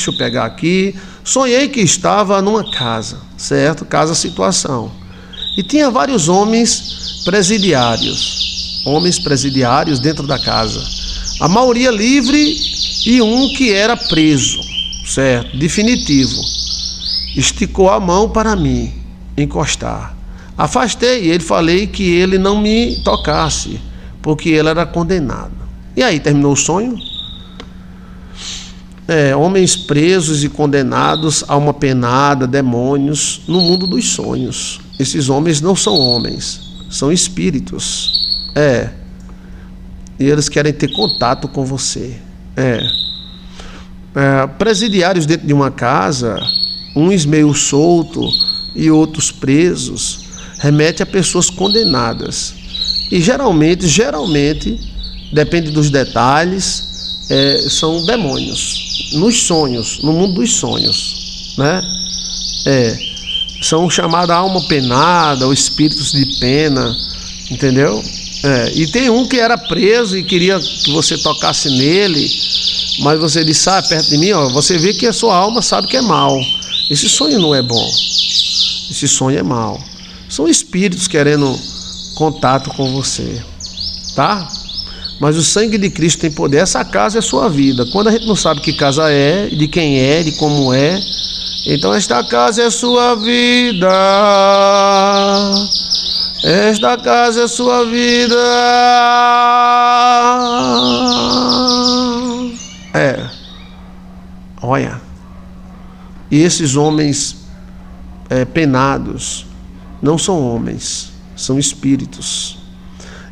deixa eu pegar aqui. Sonhei que estava numa casa, certo? Casa situação. E tinha vários homens presidiários dentro da casa. A maioria livre e um que era preso, certo? Definitivo. Esticou a mão para mim encostar. Afastei ele, falei que ele não me tocasse, porque ele era condenado. E aí, terminou o sonho? Homens presos e condenados, alma penada, demônios, no mundo dos sonhos. Esses homens não são homens, são espíritos. E eles querem ter contato com você. Presidiários dentro de uma casa, uns meio solto e outros presos, remete a pessoas condenadas. E geralmente, depende dos detalhes, são demônios, nos sonhos, no mundo dos sonhos, né? São chamados alma penada ou espíritos de pena, entendeu? E tem um que era preso e queria que você tocasse nele, mas você disse, perto de mim, você vê que a sua alma sabe que é mal. Esse sonho não é bom, esse sonho é mau. São espíritos querendo contato com você, tá? Mas o sangue de Cristo tem poder. Essa casa é a sua vida. Quando a gente não sabe que casa é, de quem é, de como é, então esta casa é a sua vida. Esta casa é a sua vida. Olha. E esses homens penados não são homens, são espíritos.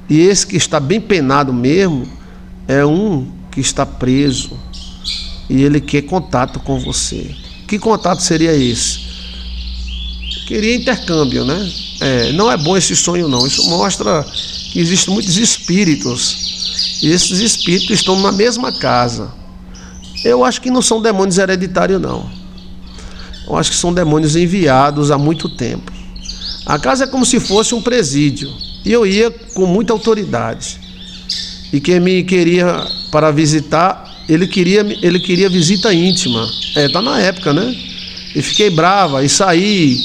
E esse que está bem penado mesmo é um que está preso e ele quer contato com você. Que contato seria esse? Queria intercâmbio, né? Não é bom esse sonho não. Isso mostra que existem muitos espíritos e esses espíritos estão na mesma casa. Eu acho que não são demônios hereditários não. Eu acho que são demônios enviados há muito tempo. A casa é como se fosse um presídio. E eu ia com muita autoridade. E quem me queria para visitar, ele queria visita íntima. Tá na época, né? E fiquei brava e saí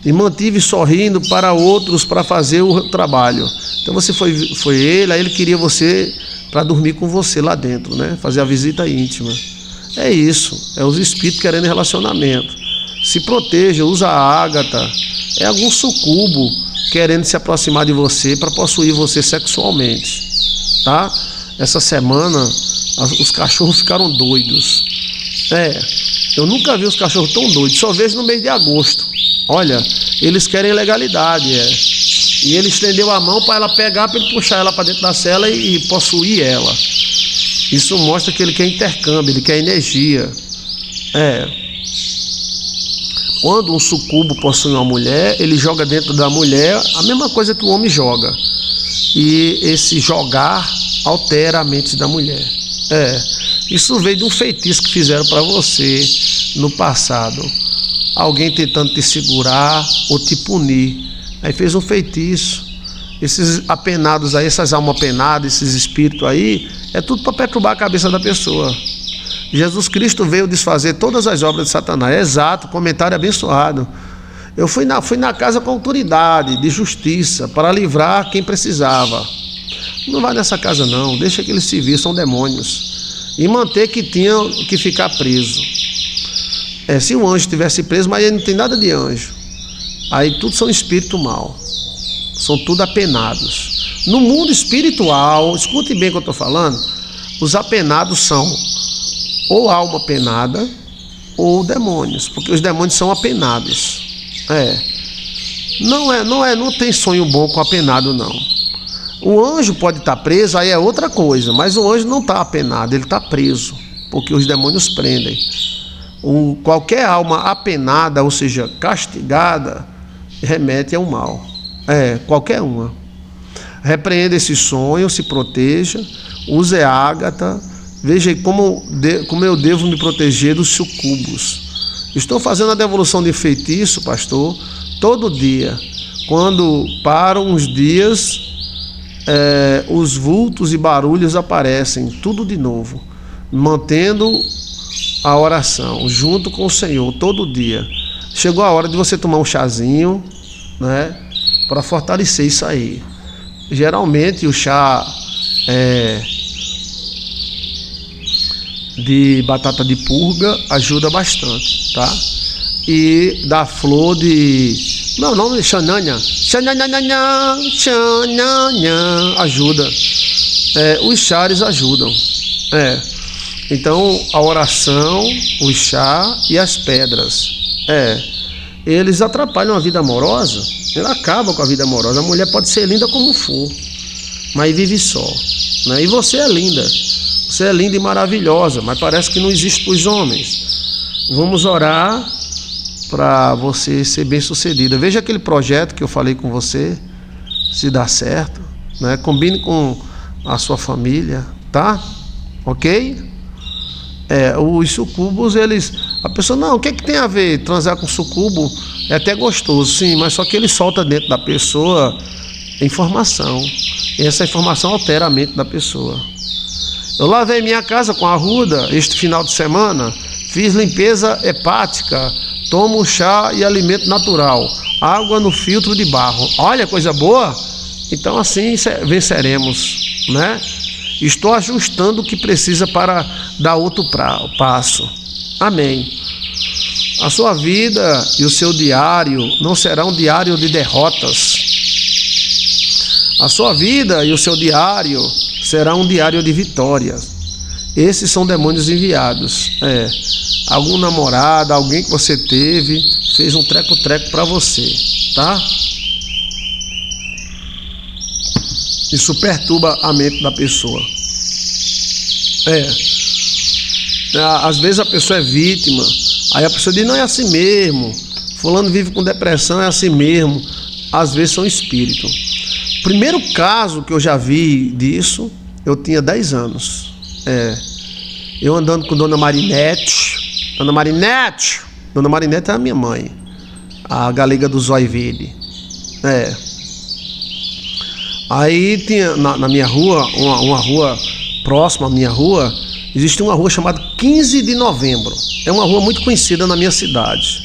e mantive sorrindo para outros para fazer o trabalho. Então você foi ele, aí ele queria você para dormir com você lá dentro, né? Fazer a visita íntima. É isso, é os espíritos querendo relacionamento. Se proteja, usa a ágata. É algum sucubo querendo se aproximar de você para possuir você sexualmente, tá? Essa semana os cachorros ficaram doidos. Eu nunca vi os cachorros tão doidos, só vejo no mês de agosto. Olha, eles querem legalidade, E ele estendeu a mão para ela pegar, para ele puxar ela para dentro da cela e possuir ela. Isso mostra que ele quer intercâmbio, ele quer energia. Quando um sucubo possui uma mulher, ele joga dentro da mulher a mesma coisa que o homem joga. E esse jogar altera a mente da mulher. Isso veio de um feitiço que fizeram para você no passado. Alguém tentando te segurar ou te punir. Aí fez um feitiço. Esses apenados aí, essas almas penadas, esses espíritos aí, é tudo para perturbar a cabeça da pessoa. Jesus Cristo veio desfazer todas as obras de Satanás. Exato, comentário abençoado. Eu fui na casa com autoridade, de justiça, para livrar quem precisava. Não vai nessa casa não, deixa que eles se vir, são demônios. E manter que tinham que ficar preso. Se um anjo estivesse preso, mas ele não tem nada de anjo. Aí tudo são espírito mau. São tudo apenados. No mundo espiritual, escute bem o que eu estou falando, os apenados são ou alma penada ou demônios, porque os demônios são apenados. Não tem sonho bom com apenado não. O anjo pode estar preso, aí é outra coisa, mas o anjo não está apenado, ele está preso, porque os demônios prendem. Qualquer alma apenada, ou seja, castigada, remete ao mal. Qualquer uma. Repreenda esse sonho, se proteja, use a ágata. Veja como eu devo me proteger dos sucubos. Estou fazendo a devolução de feitiço, pastor, todo dia. Quando param uns dias, os vultos e barulhos aparecem, tudo de novo, mantendo a oração junto com o Senhor todo dia. Chegou a hora de você tomar um chazinho, né, para fortalecer isso aí. Geralmente o chá de batata de purga ajuda bastante, tá? E da flor de... Meu nome é xananha. Xananha, xananha, ajuda. Os chares ajudam. Então, a oração, o chá e as pedras. Eles atrapalham a vida amorosa. Ele acaba com a vida amorosa. A mulher pode ser linda como for, mas vive só, né? E você é linda. Você é linda e maravilhosa, mas parece que não existe para os homens. Vamos orar para você ser bem sucedida. Veja aquele projeto que eu falei com você, se dá certo, né? Combine com a sua família, tá? Ok? Os sucubos, a pessoa, não, o que tem a ver transar com sucubo? É até gostoso, sim, mas só que ele solta dentro da pessoa informação, e essa informação altera a mente da pessoa. Eu lavei minha casa com arruda este final de semana, fiz limpeza hepática, tomo chá e alimento natural, água no filtro de barro. Olha, coisa boa! Então assim venceremos, né? Estou ajustando o que precisa para dar outro passo. Amém. A sua vida e o seu diário não será um diário de derrotas. A sua vida e o seu diário será um diário de vitórias. Esses são demônios enviados. Algum namorado, alguém que você teve, fez um treco-treco para você, tá? Isso perturba a mente da pessoa. Às vezes a pessoa é vítima, aí a pessoa diz, não, é assim mesmo, fulano vive com depressão, é assim mesmo. Às vezes são espíritos. Primeiro caso que eu já vi disso, eu tinha 10 anos. Eu andando com Dona Marinete. Dona Marinete é a minha mãe, a galega do zóio verde. Aí tinha na minha rua, uma rua próxima à minha rua, existe uma rua chamada 15 de Novembro. É uma rua muito conhecida na minha cidade.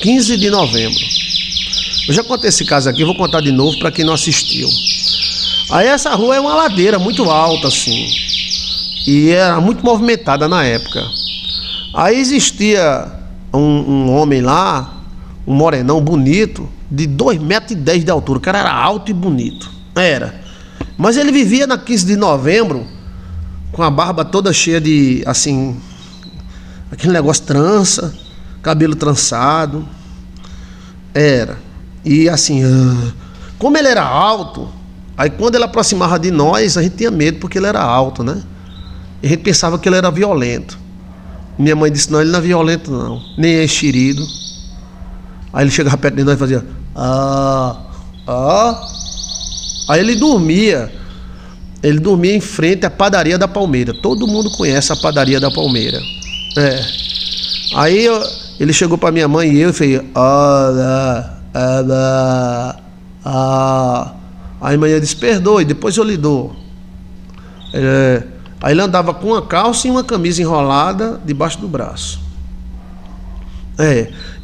15 de Novembro. Eu já contei esse caso aqui, vou contar de novo para quem não assistiu. Aí essa rua é uma ladeira muito alta assim, e era muito movimentada na época. Aí existia um homem lá, um morenão bonito, de 2,10 metros de altura. O cara era alto e bonito. Mas ele vivia na 15 de Novembro com a barba toda cheia de, assim, aquele negócio trança, cabelo trançado. E assim, como ele era alto, aí quando ele aproximava de nós, a gente tinha medo porque ele era alto, né? E a gente pensava que ele era violento. Minha mãe disse, não, ele não é violento não, nem é enxerido. Aí ele chegava perto de nós e fazia, Aí ele dormia em frente à padaria da Palmeira. Todo mundo conhece a padaria da Palmeira. Aí ele chegou para minha mãe e eu fez, Aí a mãe disse, perdoe, depois eu lhe dou. Aí ele andava com uma calça e uma camisa enrolada debaixo do braço.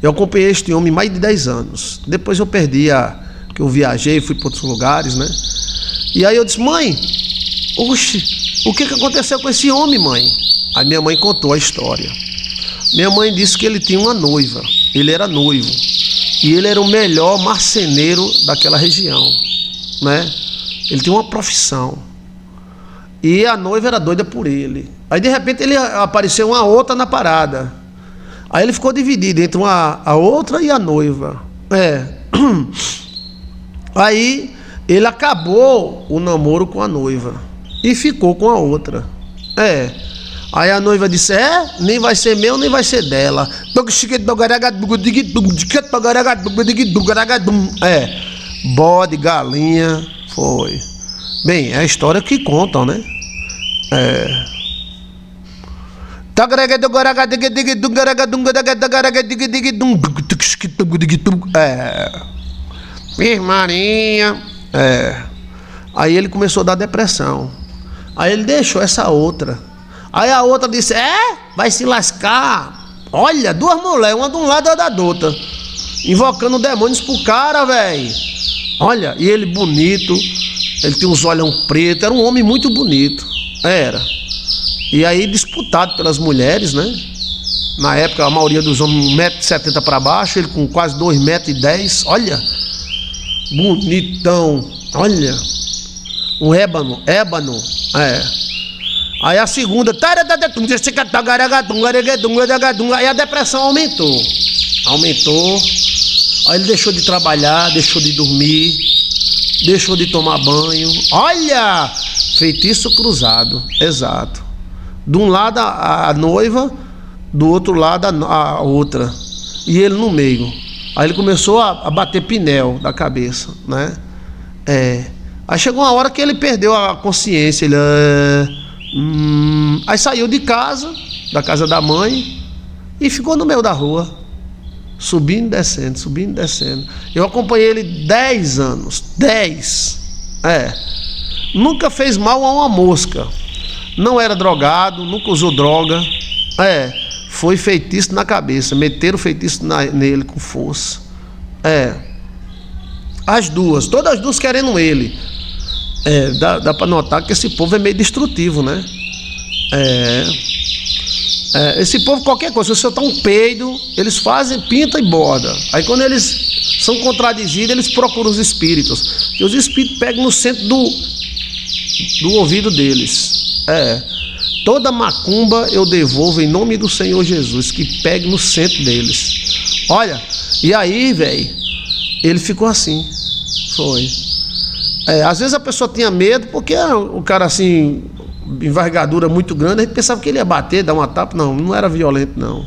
Eu acompanhei este homem mais de 10 anos. Depois eu perdi que eu viajei, fui para outros lugares, né? E aí eu disse, mãe, o que aconteceu com esse homem, mãe? Aí minha mãe contou a história. Minha mãe disse que ele tinha uma noiva, ele era noivo, e ele era o melhor marceneiro daquela região, né? Ele tinha uma profissão, e a noiva era doida por ele. Aí de repente ele apareceu uma outra na parada. Aí ele ficou dividido entre a outra e a noiva. Aí ele acabou o namoro com a noiva e ficou com a outra. Aí a noiva disse, nem vai ser meu, nem vai ser dela. Bode, galinha, foi. Bem, é a história que contam, né? Maria. Aí ele começou a dar depressão. Aí ele deixou essa outra. Aí a outra disse: vai se lascar. Olha, duas mulheres, uma de um lado e outra da outra, invocando demônios pro cara, velho. Olha, e ele bonito, ele tinha uns olhos pretos, era um homem muito bonito, era. E aí disputado pelas mulheres, né? Na época a maioria dos homens 1,70 m para baixo, ele com quase 2,10 m, olha, bonitão, olha, um ébano, Aí a segunda, aí a depressão aumentou. Aí ele deixou de trabalhar, deixou de dormir, deixou de tomar banho. Olha, feitiço cruzado, exato. De um lado a noiva, do outro lado a outra, e ele no meio. Aí ele começou a bater pinel da cabeça, né? Aí chegou uma hora que ele perdeu a consciência. Ele aí saiu de casa, da casa da mãe, e ficou no meio da rua, subindo e descendo. Eu acompanhei ele 10 anos. 10. Nunca fez mal a uma mosca. Não era drogado, nunca usou droga. Foi feitiço na cabeça. Meteram feitiço nele com força. As duas, todas as duas querendo ele. Dá para notar que esse povo é meio destrutivo, né? Esse povo, qualquer coisa, se você soltar um peido, eles fazem, pinta e borda. Aí quando eles são contradizidos, eles procuram os espíritos. E os espíritos pegam no centro do ouvido deles. Toda macumba eu devolvo em nome do Senhor Jesus, que pegue no centro deles. Olha, e aí, velho, ele ficou assim. Foi. Às vezes a pessoa tinha medo, porque o cara assim, envergadura muito grande, a gente pensava que ele ia bater, dar uma tapa. Não era violento, não.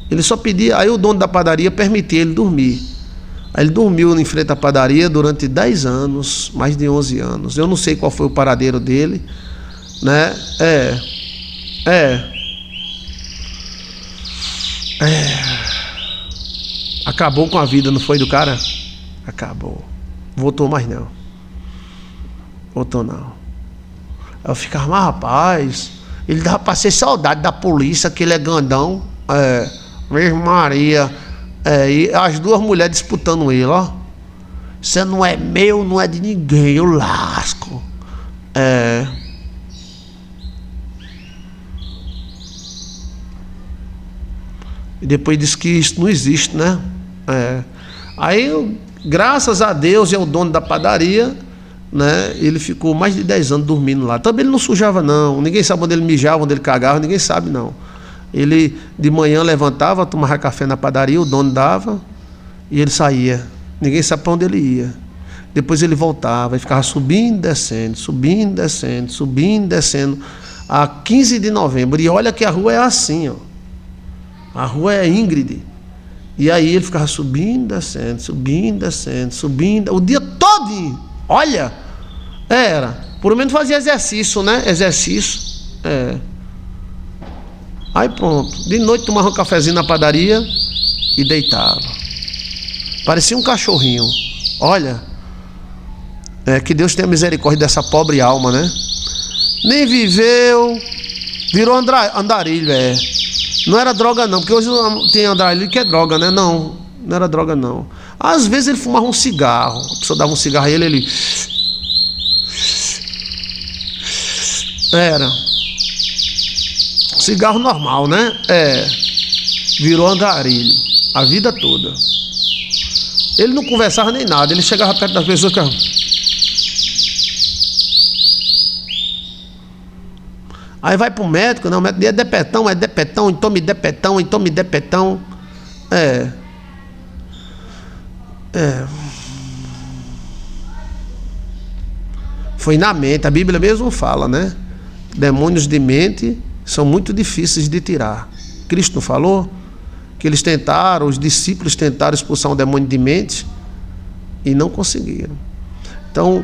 Ele só pedia, aí o dono da padaria permitia ele dormir. Aí ele dormiu em frente à padaria durante 10 anos, mais de 11 anos. Eu não sei qual foi o paradeiro dele, né? Acabou com a vida, não foi, do cara? Acabou. Voltou mais não. Voltou não. Eu ficava, mas rapaz, ele dava pra ser saudade da polícia, que ele é grandão. Mesmo Maria. E as duas mulheres disputando ele, ó. Você não é meu, não é de ninguém, eu lasco. E depois disse que isso não existe, né? Aí, graças a Deus e ao dono da padaria, né, ele ficou mais de 10 anos dormindo lá. Também ele não sujava, não. Ninguém sabe onde ele mijava, onde ele cagava, ninguém sabe, não. Ele de manhã levantava, tomava café na padaria, o dono dava e ele saía. Ninguém sabe para onde ele ia. Depois ele voltava e ficava subindo, descendo, subindo, descendo, subindo, descendo, a 15 de novembro. E olha que a rua é assim, ó. A rua é íngreme. E aí ele ficava subindo, descendo, subindo, descendo, subindo, o dia todo. Olha, por menos fazia exercício, né? Aí pronto, de noite tomava um cafezinho na padaria e deitava. Parecia um cachorrinho. Olha, que Deus tenha misericórdia dessa pobre alma, né? Nem viveu, virou andarilho, Não era droga não, porque hoje tem andarilho que é droga, né? Não era droga não. Às vezes ele fumava um cigarro, a pessoa dava um cigarro a ele era cigarro normal, né? Virou andarilho a vida toda. Ele não conversava nem nada, ele chegava perto das pessoas que... Aí vai pro médico, não, o médico diz, é depetão, então me depetão. Foi na mente, a Bíblia mesmo fala, né? Demônios de mente são muito difíceis de tirar. Cristo falou que eles tentaram, os discípulos tentaram expulsar um demônio de mente e não conseguiram. Então,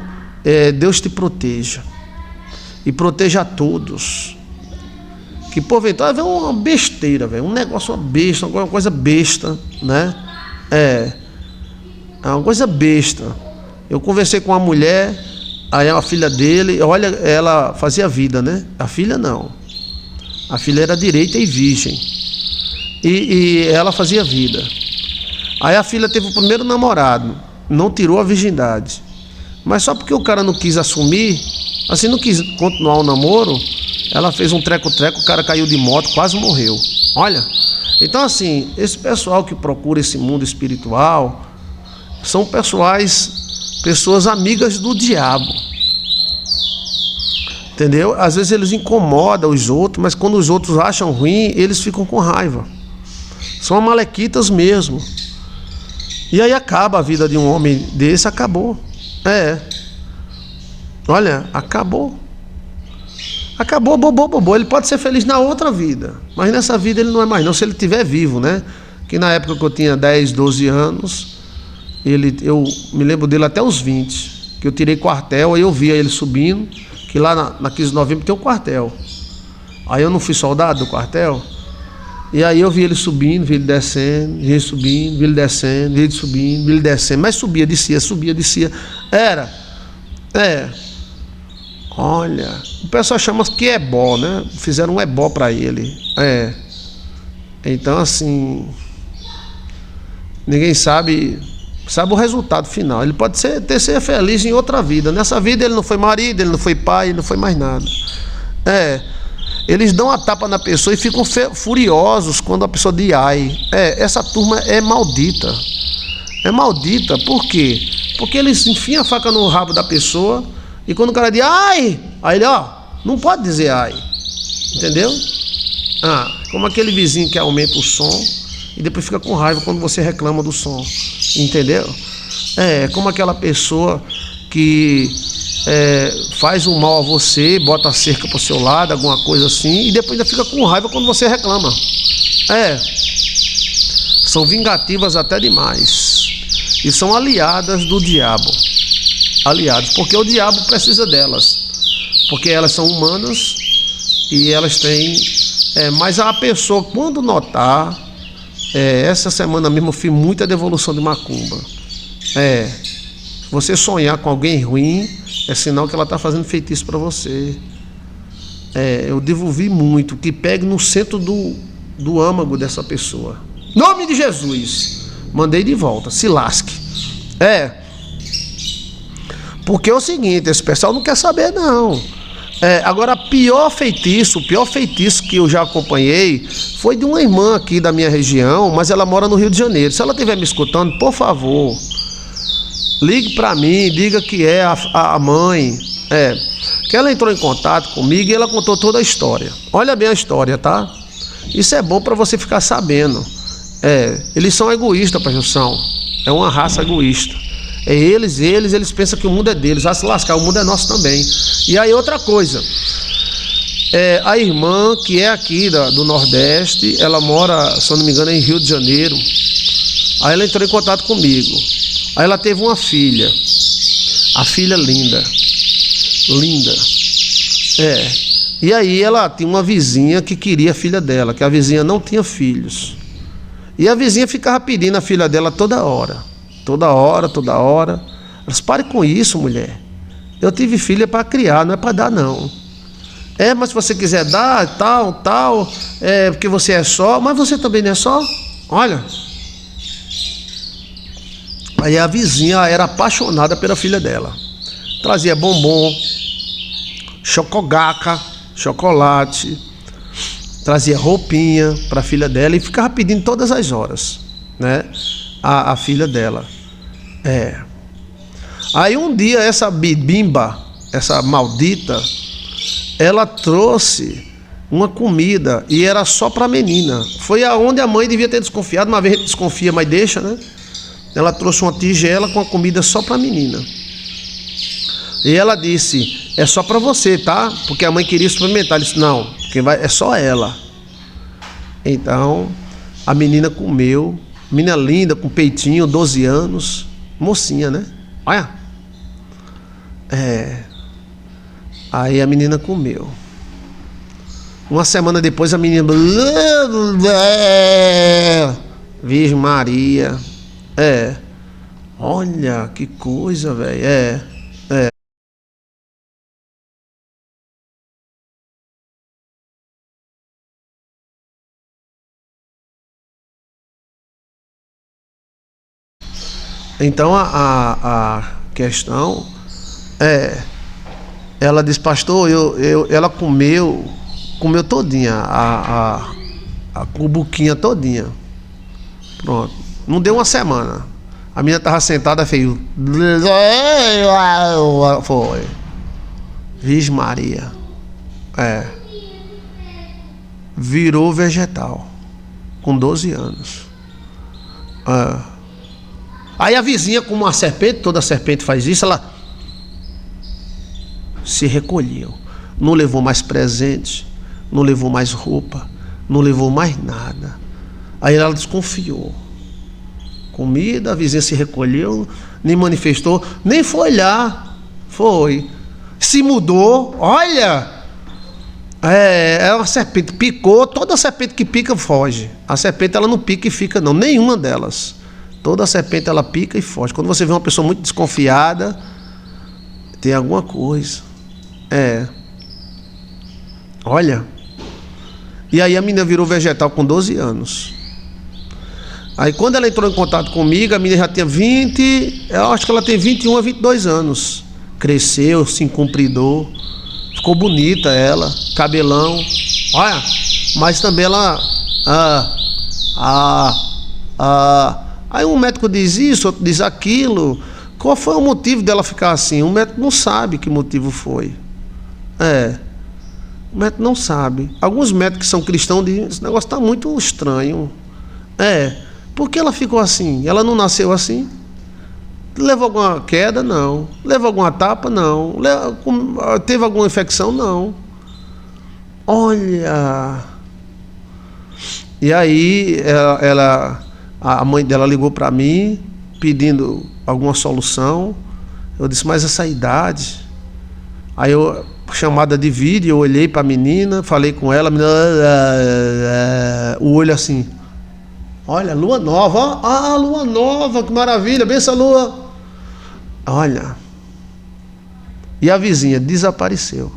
Deus te proteja e proteja a todos. Que porventura vem uma besteira, um negócio, uma besta, uma coisa besta, né? É uma coisa besta. Eu conversei com uma mulher, aí a filha dele, olha, ela fazia vida, né? A filha não. A filha era direita e virgem. E ela fazia vida. Aí a filha teve o primeiro namorado, não tirou a virgindade. Mas só porque o cara não quis assumir, assim, não quis continuar o namoro, ela fez um treco-treco, o cara caiu de moto, quase morreu. Olha, então assim, esse pessoal que procura esse mundo espiritual são pessoas amigas do diabo. Entendeu? Às vezes eles incomodam os outros, mas quando os outros acham ruim, eles ficam com raiva. São amalequitas mesmo. E aí acaba a vida de um homem desse, acabou. Olha, acabou. Acabou, bobô. Ele pode ser feliz na outra vida, mas nessa vida ele não é mais não, se ele estiver vivo, né? Que na época que eu tinha 10, 12 anos, eu me lembro dele até os 20, que eu tirei quartel, aí eu via ele subindo, que lá na 15 de novembro tem um quartel. Aí eu não fui soldado do quartel, e aí eu vi ele subindo, vi ele descendo, vi ele subindo, vi ele descendo, vi ele subindo, vi ele descendo, mas subia, descia. Olha, o pessoal chama que ebó, né? Fizeram um ebó para ele. Então assim, ninguém sabe o resultado final. Ele pode ser feliz em outra vida. Nessa vida ele não foi marido, ele não foi pai, ele não foi mais nada. Eles dão a tapa na pessoa e ficam furiosos quando a pessoa diz ai. Essa turma é maldita. É maldita, por quê? Porque eles enfiam a faca no rabo da pessoa e quando o cara diz ai, aí ele, não pode dizer ai. Entendeu? Como aquele vizinho que aumenta o som e depois fica com raiva quando você reclama do som. Entendeu? Como aquela pessoa que faz um mal a você, bota a cerca pro seu lado, alguma coisa assim, e depois ainda fica com raiva quando você reclama. São vingativas até demais. E são aliadas do diabo. Aliadas, porque o diabo precisa delas. Porque elas são humanas e elas têm... mas a pessoa, quando notar... essa semana mesmo eu fiz muita devolução de macumba. Você sonhar com alguém ruim é sinal que ela está fazendo feitiço para você. Eu devolvi muito, que pegue no centro do âmago dessa pessoa. Nome de Jesus. Mandei de volta, se lasque. Porque é o seguinte, esse pessoal não quer saber não. Agora, o pior feitiço que eu já acompanhei foi de uma irmã aqui da minha região, mas ela mora no Rio de Janeiro. Se ela estiver me escutando, por favor, ligue para mim, diga que é a mãe. Que ela entrou em contato comigo e ela contou toda a história. Olha bem a história, tá? Isso é bom para você ficar sabendo. Eles são egoístas, pastor. É uma raça egoísta. Eles pensam que o mundo é deles. Vai se lascar, o mundo é nosso também. E aí outra coisa, a irmã que é aqui do Nordeste, ela mora, se eu não me engano, em Rio de Janeiro. Aí ela entrou em contato comigo. Aí ela teve uma filha. A filha linda. E aí ela tinha uma vizinha que queria a filha dela, que a vizinha não tinha filhos. E a vizinha ficava pedindo a filha dela toda hora. Elas, pare com isso, mulher. Eu tive filha para criar, não é para dar não. Mas se você quiser dar, tal, porque você é só, mas você também não é só. Olha. Aí a vizinha era apaixonada pela filha dela. Trazia bombom, chocolate, trazia roupinha para a filha dela e ficava pedindo todas as horas, né? A filha dela. Aí um dia essa bimba, essa maldita, ela trouxe uma comida e era só para a menina. Foi aonde a mãe devia ter desconfiado, uma vez desconfia, mas deixa, né? Ela trouxe uma tigela com a comida só para a menina. E ela disse, é só para você, tá? Porque a mãe queria experimentar. Ela disse, não, quem vai é só ela. Então, a menina comeu. Menina linda, com peitinho, 12 anos. Mocinha, né? Olha. Aí a menina comeu. Uma semana depois a menina... Virgem Maria. Olha, que coisa, velho. Então a questão é, ela disse, pastor, ela comeu todinha, a cubuquinha todinha. Pronto. Não deu uma semana. A menina estava sentada, fez. Foi. Vixe Maria. Virou vegetal. Com 12 anos. Aí a vizinha, como uma serpente, toda serpente faz isso, ela se recolheu. Não levou mais presente, não levou mais roupa, não levou mais nada. Aí ela desconfiou. Comida, a vizinha se recolheu, nem manifestou, nem foi olhar. Foi. Se mudou, olha. É uma serpente, picou, toda serpente que pica foge. A serpente ela não pica e fica não, nenhuma delas. Toda serpente ela pica e foge. Quando você vê uma pessoa muito desconfiada, tem alguma coisa. Olha. E aí a menina virou vegetal com 12 anos. Aí quando ela entrou em contato comigo, a menina já tinha 20, eu acho que ela tem 21 a 22 anos. Cresceu, se encumpridou, ficou bonita ela, cabelão. Olha, mas também ela... Aí um médico diz isso, outro diz aquilo. Qual foi o motivo dela ficar assim? O médico não sabe que motivo foi. O médico não sabe. Alguns médicos que são cristãos dizem, esse negócio está muito estranho. Por que ela ficou assim? Ela não nasceu assim? Levou alguma queda? Não. Levou alguma tapa? Não. Teve alguma infecção? Não. Olha. E aí a mãe dela ligou para mim pedindo alguma solução. Eu disse, mas essa idade? Aí eu, chamada de vídeo, eu olhei para a menina, falei com ela, a menina, o olho assim. Olha, lua nova, ó. Lua nova, que maravilha, bem essa lua. Olha. E a vizinha desapareceu.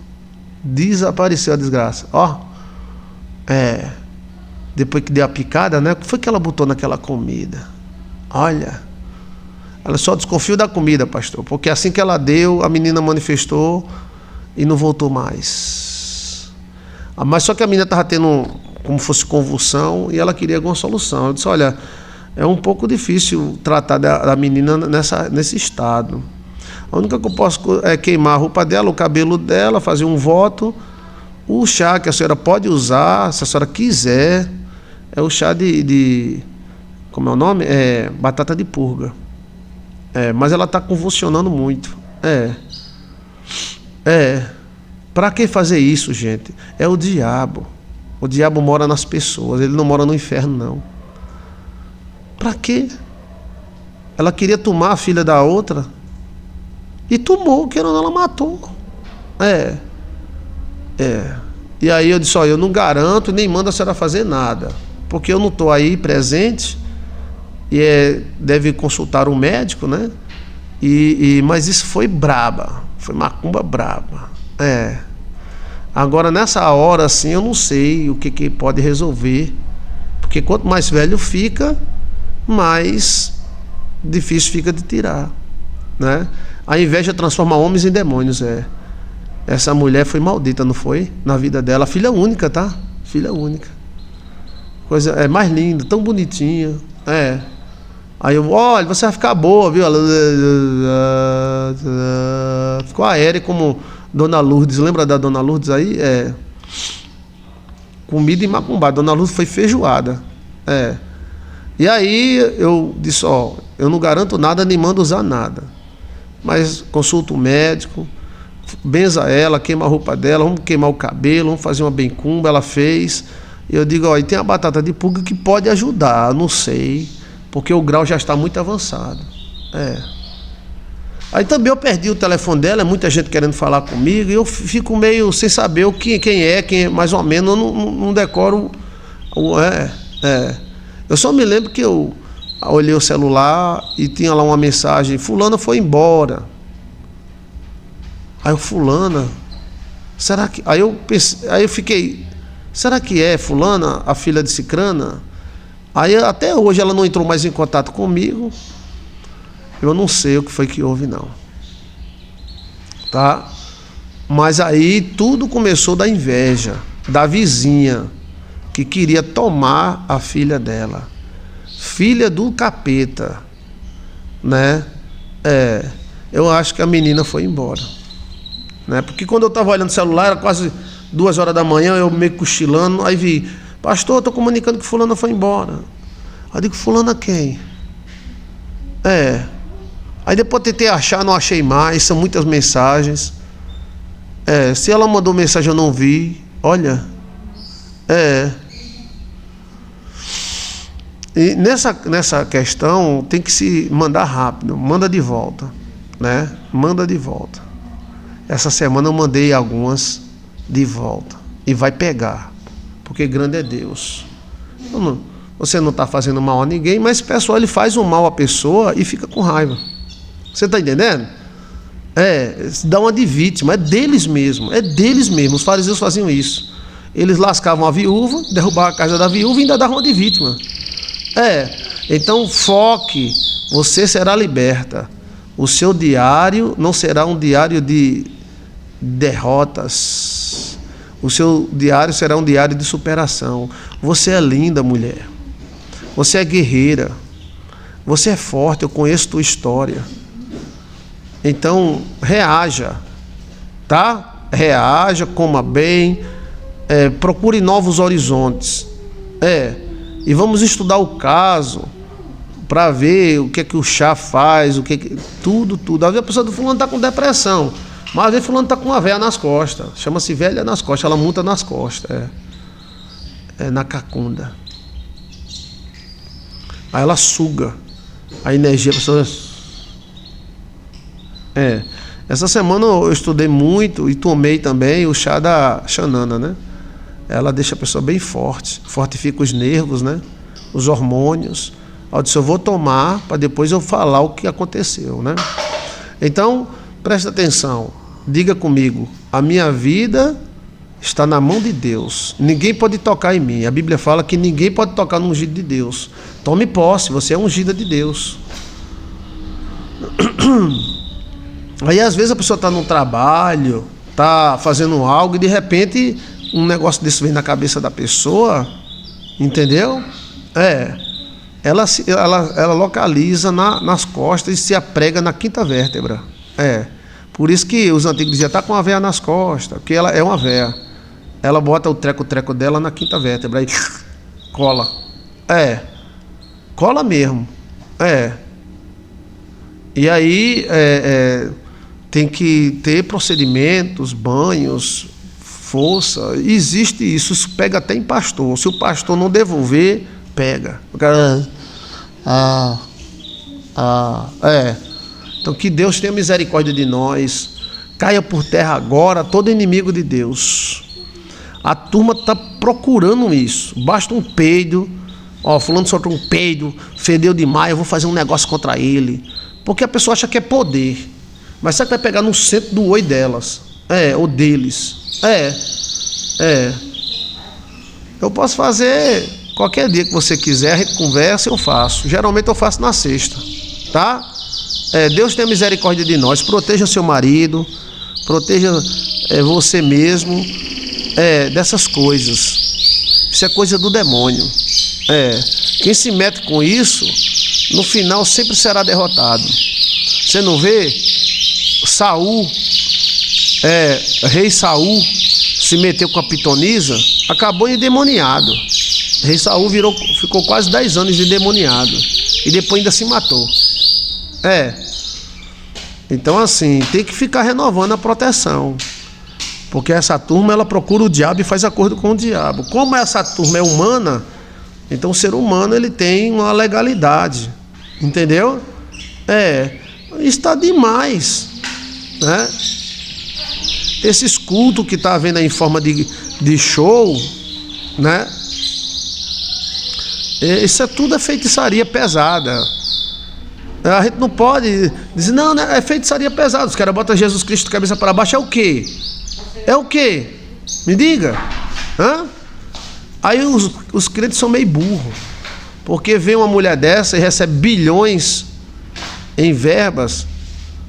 Desapareceu a desgraça. Depois que deu a picada, né? O que foi que ela botou naquela comida? Olha. Ela só desconfiou da comida, pastor. Porque assim que ela deu, a menina manifestou e não voltou mais. Mas só que a menina estava tendo como fosse convulsão e ela queria alguma solução. Eu disse, olha, é um pouco difícil tratar da menina nesse estado. A única que eu posso é queimar a roupa dela, o cabelo dela, fazer um voto. O chá que a senhora pode usar, se a senhora quiser, é o chá de como é o nome? Batata de purga. Mas ela está convulsionando muito. Para que fazer isso, gente? É o diabo. O diabo mora nas pessoas, ele não mora no inferno, não. Para quê? Ela queria tomar a filha da outra e tomou, querendo, ela matou. E aí eu disse, olha, eu não garanto nem mando a senhora fazer nada, porque eu não estou aí presente e deve consultar um médico, né? Mas isso foi braba, foi macumba braba. Agora nessa hora assim eu não sei o que pode resolver, porque quanto mais velho fica, mais difícil fica de tirar, né? A inveja transforma homens em demônios. Essa mulher foi maldita, não foi? Na vida dela, filha única, tá? Filha única. Coisa mais linda, tão bonitinha. Aí eu, olha, você vai ficar boa, viu? Ela ficou aérea como Dona Lourdes. Lembra da Dona Lourdes aí? Comida e macumba. Dona Lourdes foi feijoada. E aí eu disse, eu não garanto nada nem mando usar nada. Mas consulto o médico, benza ela, queima a roupa dela, vamos queimar o cabelo, vamos fazer uma bencumba. Ela fez. E eu digo, e tem a batata de purga que pode ajudar, não sei, porque o grau já está muito avançado. Aí também eu perdi o telefone dela, muita gente querendo falar comigo, e eu fico meio sem saber quem é mais ou menos, eu não decoro. Eu só me lembro que eu olhei o celular e tinha lá uma mensagem, fulana foi embora. Aí eu, fulana, será que... Aí eu fiquei, será que é fulana, a filha de Cicrana? Aí até hoje ela não entrou mais em contato comigo. Eu não sei o que foi que houve, não. Tá? Mas aí tudo começou da inveja da vizinha, que queria tomar a filha dela. Filha do capeta, né? Eu acho que a menina foi embora, né? Porque quando eu estava olhando o celular, era quase 2 horas da manhã, eu meio cochilando, aí vi: pastor, estou comunicando que fulana foi embora. Aí eu digo: fulana quem? Aí depois tentei achar, não achei mais, são muitas mensagens. Se ela mandou mensagem eu não vi. Olha. E nessa questão tem que se mandar rápido, manda de volta, né? Manda de volta. Essa semana eu mandei algumas de volta e vai pegar, porque grande é Deus. Você não está fazendo mal a ninguém, mas o pessoal ele faz um mal à pessoa e fica com raiva. Você está entendendo? Dá uma de vítima, é deles mesmo. Os fariseus faziam isso. Eles lascavam a viúva, derrubavam a casa da viúva e ainda davam uma de vítima. Então foque, você será liberta. O seu diário não será um diário de derrotas. O seu diário será um diário de superação. Você é linda, mulher. Você é guerreira. Você é forte, eu conheço tua história. Então, reaja, tá? Reaja, coma bem, procure novos horizontes. E vamos estudar o caso para ver o que é que o chá faz, tudo. Às vezes a pessoa do fulano está com depressão, mas às vezes fulano está com uma véia nas costas. Chama-se velha nas costas, ela monta nas costas. Na cacunda. Aí ela suga a energia, a pessoa... Essa semana eu estudei muito e tomei também o chá da Xanana, né? Ela deixa a pessoa bem forte, fortifica os nervos, né? Os hormônios. Eu disse: eu vou tomar para depois eu falar o que aconteceu, né? Então, presta atenção, diga comigo: a minha vida está na mão de Deus, ninguém pode tocar em mim. A Bíblia fala que ninguém pode tocar no ungido de Deus. Tome posse, você é ungida de Deus. Aí às vezes a pessoa está no trabalho, está fazendo algo e de repente um negócio desse vem na cabeça da pessoa, entendeu? Ela localiza nas costas e se aprega na quinta vértebra. Por isso que os antigos diziam: está com uma veia nas costas, porque ela é uma veia. Ela bota o treco dela na quinta vértebra, aí cola. Cola mesmo. E aí tem que ter procedimentos, banhos, força. Existe isso pega até em pastor. Se o pastor não devolver, pega. O cara... Então que Deus tenha misericórdia de nós. Caia por terra agora todo inimigo de Deus. A turma está procurando isso. Basta um peido. Fulano soltou um peido, fedeu demais, eu vou fazer um negócio contra ele. Porque a pessoa acha que é poder. Mas sabe que vai pegar no centro do oi delas? Ou deles. Eu posso fazer qualquer dia que você quiser, a gente conversa, eu faço. Geralmente eu faço na sexta, tá? Deus tenha misericórdia de nós. Proteja seu marido, proteja você mesmo dessas coisas. Isso é coisa do demônio. Quem se mete com isso, no final sempre será derrotado. Você não vê? Saul, rei Saul, se meteu com a pitonisa, acabou endemoniado. Rei Saul ficou quase 10 anos endemoniado e depois ainda se matou. Então assim, tem que ficar renovando a proteção, porque essa turma ela procura o diabo e faz acordo com o diabo. Como essa turma é humana, então o ser humano ele tem uma legalidade, entendeu? Está demais, né? Esses cultos que está havendo em forma de show, né? Isso tudo é feitiçaria pesada. A gente não pode dizer: não, né? É feitiçaria pesada. Os caras botam Jesus Cristo de cabeça para baixo. É o quê? Me diga. Aí os crentes são meio burros, porque vem uma mulher dessa e recebe bilhões em verbas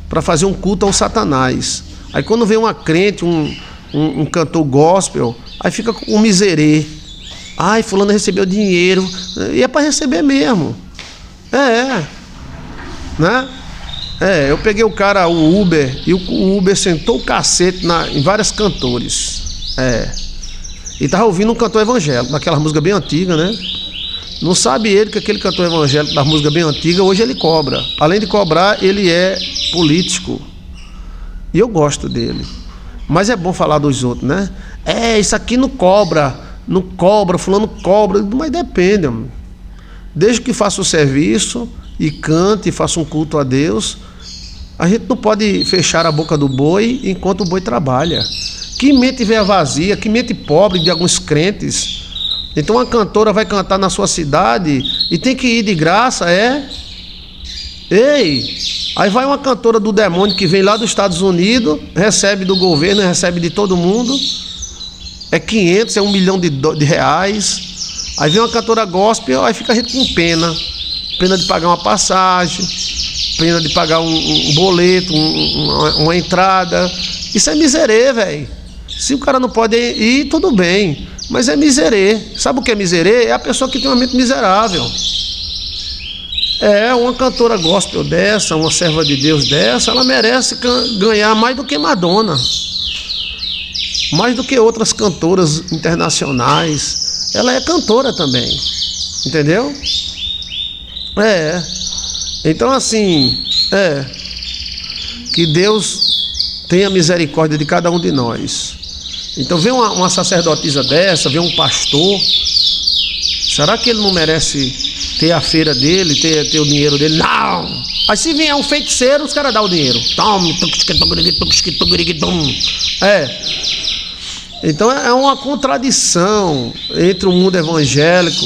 para fazer um culto ao Satanás. Aí quando vem uma crente, um cantor gospel, aí fica com um miserê. Ai, fulano recebeu dinheiro. E é para receber mesmo. Né? Eu peguei o cara, o Uber, e o Uber sentou o cacete em vários cantores. E tava ouvindo um cantor evangélico, daquela música bem antiga, né? Não sabe ele que aquele cantor evangélico da música bem antiga, hoje ele cobra. Além de cobrar, ele é político. E eu gosto dele. Mas é bom falar dos outros, né? Isso aqui não cobra, fulano cobra. Mas depende, mano. Desde que faça o serviço e cante e faça um culto a Deus, a gente não pode fechar a boca do boi enquanto o boi trabalha. Que mente veia vazia, que mente pobre de alguns crentes. Então uma cantora vai cantar na sua cidade e tem que ir de graça, Aí vai uma cantora do demônio que vem lá dos Estados Unidos, recebe do governo, recebe de todo mundo, 500, 1 milhão de reais. Aí vem uma cantora gospel, aí fica a gente com pena de pagar uma passagem, pena de pagar um boleto, uma entrada. Isso é miserê, velho. Se o cara não pode ir, tudo bem, mas é miserê. Sabe o que é miserê? É a pessoa que tem uma mente miserável. Uma cantora gospel dessa, uma serva de Deus dessa, ela merece ganhar mais do que Madonna, mais do que outras cantoras internacionais. Ela é cantora também, entendeu? Então assim, que Deus tenha misericórdia de cada um de nós. Então vem uma sacerdotisa dessa, vem um pastor, será que ele não merece ter a feira dele, ter o dinheiro dele? Não! Aí se vier um feiticeiro, os caras dão o dinheiro. Então é uma contradição entre o mundo evangélico,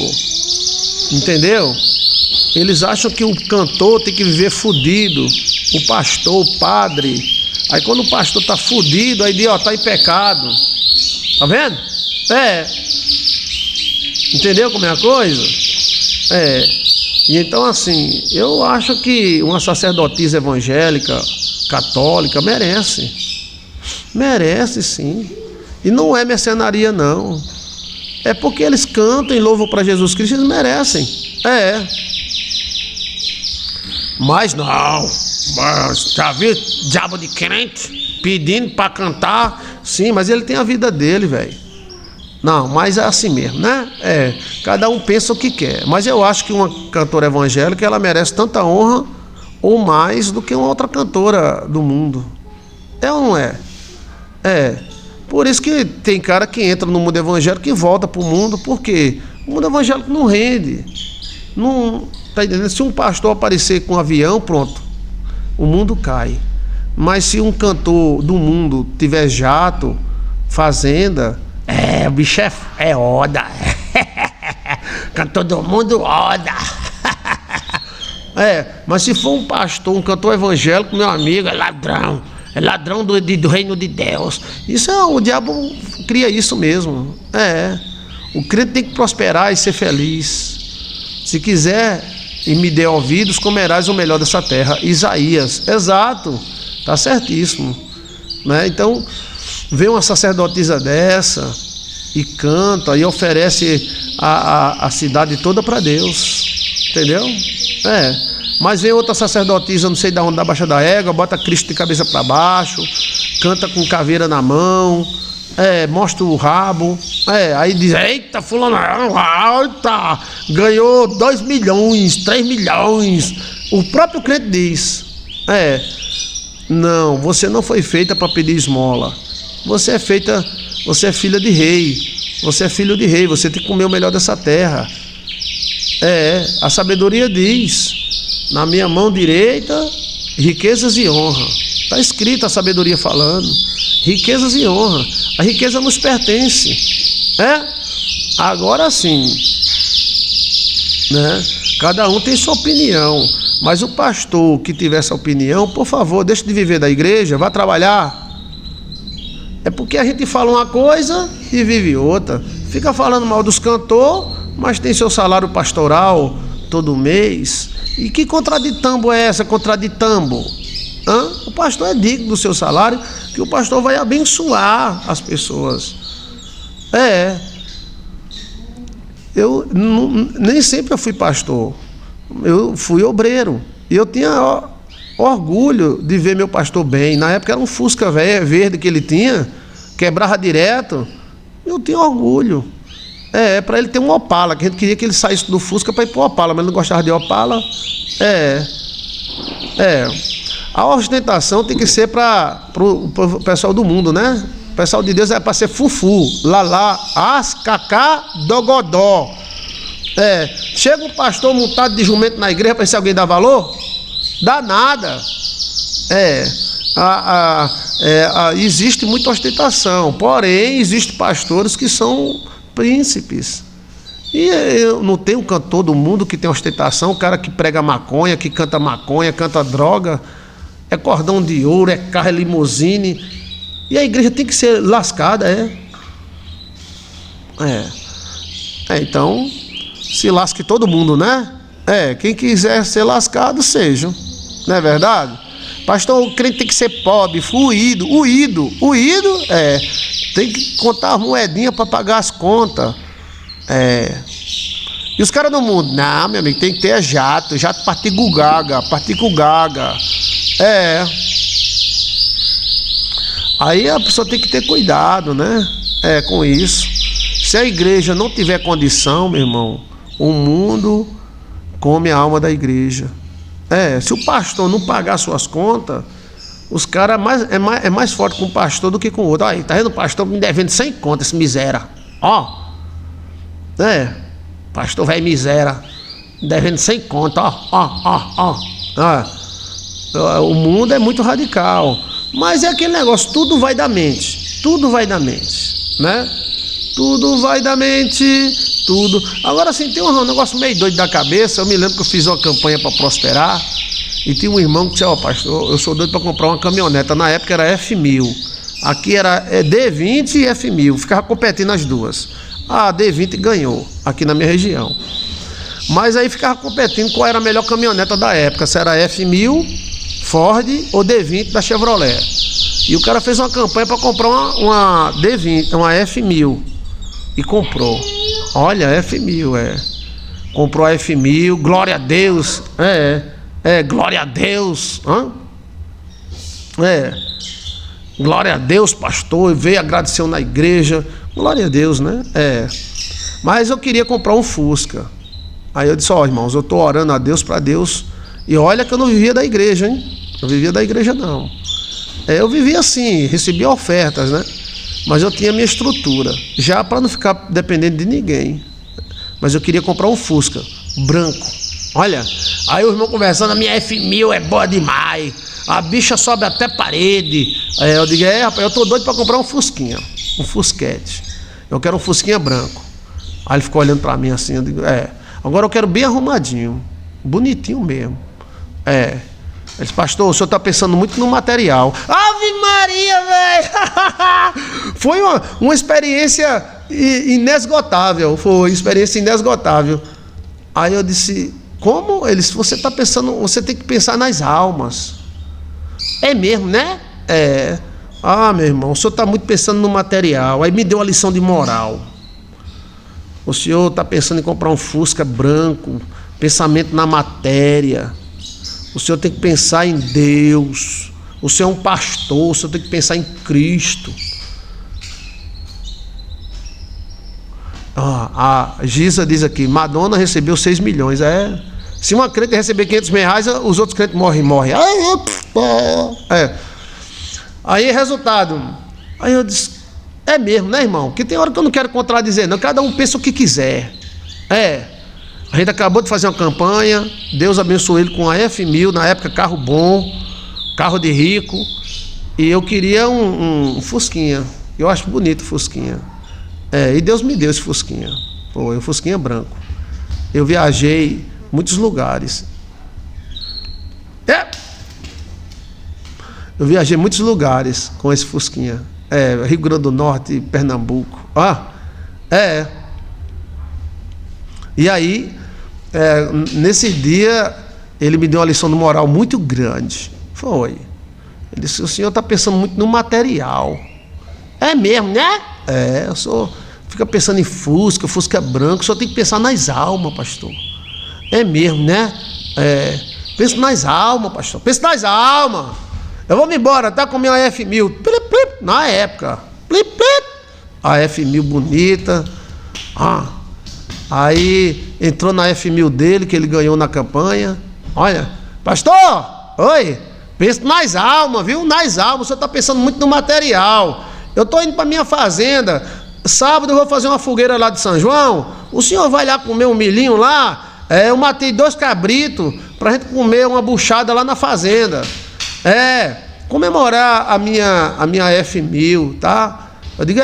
entendeu? Eles acham que o cantor tem que viver fudido, o pastor, o padre. Aí quando o pastor tá fudido, aí diz, tá em pecado. Tá vendo? Entendeu como é a coisa? E então assim, eu acho que uma sacerdotisa evangélica, católica, merece sim. E não é mercenaria não. É porque eles cantam e louvam para Jesus Cristo, eles merecem. Mas não, já viu diabo de crente pedindo para cantar? Sim, mas ele tem a vida dele, velho. Não, mas é assim mesmo, né? Cada um pensa o que quer. Mas eu acho que uma cantora evangélica, ela merece tanta honra ou mais do que uma outra cantora do mundo. Ou não é? Por isso que tem cara que entra no mundo evangélico e volta pro mundo, porque o mundo evangélico não rende. Não, tá entendendo? Se um pastor aparecer com um avião, pronto, o mundo cai. Mas se um cantor do mundo tiver jato, fazenda, o bicho é oda. Cantor do mundo, oda. Mas se for um pastor, um cantor evangélico, meu amigo, é ladrão. É ladrão do reino de Deus. Isso o diabo cria isso mesmo. O crente tem que prosperar e ser feliz. Se quiser e me dê ouvidos, comerás o melhor dessa terra. Isaías, exato, tá certíssimo, né? Então vem uma sacerdotisa dessa e canta e oferece a cidade toda para Deus, entendeu? Mas vem outra sacerdotisa, não sei de onde, da Baixa da Égua, bota Cristo de cabeça para baixo, canta com caveira na mão, mostra o rabo, aí diz, eita, fulano, alta, ganhou 2 milhões, 3 milhões. O próprio crente diz, não, você não foi feita para pedir esmola. Você é filha de rei, você é filho de rei, você tem que comer o melhor dessa terra. A sabedoria diz, na minha mão direita, riquezas e honra. Está escrito a sabedoria falando, riquezas e honra. A riqueza nos pertence, agora sim, né? Cada um tem sua opinião, mas o pastor que tiver essa opinião, por favor, deixe de viver da igreja, vá trabalhar. É porque a gente fala uma coisa e vive outra. Fica falando mal dos cantores, mas tem seu salário pastoral, todo mês. E que contraditambo é essa? Contraditambo? O pastor é digno do seu salário, que o pastor vai abençoar as pessoas. Eu nem sempre eu fui pastor, eu fui obreiro. E eu tinha orgulho de ver meu pastor bem. Na época era um Fusca verde que ele tinha, quebrava direto. Eu tinha orgulho. Para ele ter um Opala, que a gente queria que ele saísse do Fusca para ir para o Opala, mas ele não gostava de Opala. A ostentação tem que ser para o pessoal do mundo, né? O pessoal de Deus é para ser fufu, lalá, ascacá, dogodó. Chega um pastor montado de jumento na igreja para ver se alguém dá valor? Dá nada. Existe muita ostentação, porém existem pastores que são príncipes. E eu não tenho um cantor do mundo que tem ostentação, o cara que prega maconha, que canta maconha, canta droga, é cordão de ouro, é carro, é limusine. E a igreja tem que ser lascada, então, se lasque todo mundo, né? Quem quiser ser lascado, seja. Não é verdade? Pastor, o crente tem que ser pobre, uído. Tem que contar as moedinhas para pagar as contas. E os caras do mundo, não, meu amigo, tem que ter jato particugaga. Aí a pessoa tem que ter cuidado, né? Com isso. Se a igreja não tiver condição, meu irmão, o mundo come a alma da igreja. Se o pastor não pagar suas contas, os caras é mais forte com o pastor do que com o outro. Aí, tá vendo o pastor me devendo 100 contas, esse miséria. Pastor velho miséria, devendo 100 contas, o mundo é muito radical. Mas é aquele negócio, tudo vai da mente, né? Tudo vai da mente, tudo. Agora sim, tem um negócio meio doido da cabeça. Eu me lembro que eu fiz uma campanha para prosperar e tinha um irmão que disse: pastor, eu sou doido para comprar uma caminhoneta. Na época era F1000, aqui era D20 e F1000, ficava competindo as duas. A D20 ganhou aqui na minha região, mas aí ficava competindo qual era a melhor caminhoneta da época, se era F1000 Ford ou D20 da Chevrolet. E o cara fez uma campanha para comprar uma D20, uma F1000, e comprou. Olha, F1000, comprou a F1000, glória a Deus, glória a Deus, glória a Deus, pastor, veio agradecer na igreja, glória a Deus, né? Mas eu queria comprar um Fusca. Aí eu disse: irmãos, eu estou orando a Deus para Deus, e olha que eu não vivia da igreja, hein? Eu vivia da igreja não. Eu vivia assim, recebia ofertas, né? Mas eu tinha minha estrutura, já para não ficar dependendo de ninguém. Mas eu queria comprar um Fusca branco. Olha, aí o irmão conversando: a minha F1000 é boa demais, a bicha sobe até parede. Aí eu digo: rapaz, eu tô doido para comprar um Fusquinha, um Fusquete. Eu quero um Fusquinha branco. Aí ele ficou olhando para mim assim, eu digo: agora eu quero bem arrumadinho, bonitinho mesmo. Ele disse: pastor, o senhor está pensando muito no material. Ave Maria, velho! Foi uma experiência inesgotável. Foi experiência inesgotável. Aí eu disse: como? Ele disse: você está pensando, você tem que pensar nas almas. É mesmo, né? Meu irmão, o senhor está muito pensando no material. Aí me deu uma lição de moral. O senhor está pensando em comprar um Fusca branco, pensamento na matéria. O senhor tem que pensar em Deus. O senhor é um pastor, o senhor tem que pensar em Cristo. A Giza diz aqui: Madonna recebeu 6 milhões. Se uma crente receber 500 mil reais, os outros crentes morrem. Aí, resultado. Aí eu disse: é mesmo, né, irmão? Porque tem hora que eu não quero contradizer, não. Cada um pensa o que quiser. A gente acabou de fazer uma campanha, Deus abençoou ele com a F1000, na época carro bom, carro de rico, e eu queria um Fusquinha. Eu acho bonito o Fusquinha. E Deus me deu esse Fusquinha. Foi um Fusquinha branco. Eu viajei muitos lugares. Eu viajei muitos lugares com esse Fusquinha. Rio Grande do Norte, Pernambuco. E aí, Nesse dia, ele me deu uma lição de moral muito grande. Foi. Ele disse: o senhor está pensando muito no material. É mesmo, né? Eu sou... Fica pensando em Fusca branco. O senhor tem que pensar nas almas, pastor. É mesmo, né? Pensa nas almas, pastor. Pensa nas almas. Eu vou me embora, tá? Com minha F1000. Plip, plip, na época. Plip, plip. A F1000 bonita. Aí entrou na F1000 dele, que ele ganhou na campanha. Olha, pastor, oi, pensa nas almas, viu? Nas almas, o senhor está pensando muito no material. Eu estou indo para minha fazenda, sábado eu vou fazer uma fogueira lá de São João. O senhor vai lá comer um milhinho lá? Eu matei 2 cabritos para a gente comer uma buchada lá na fazenda. Comemorar a minha F1000, tá? Eu digo: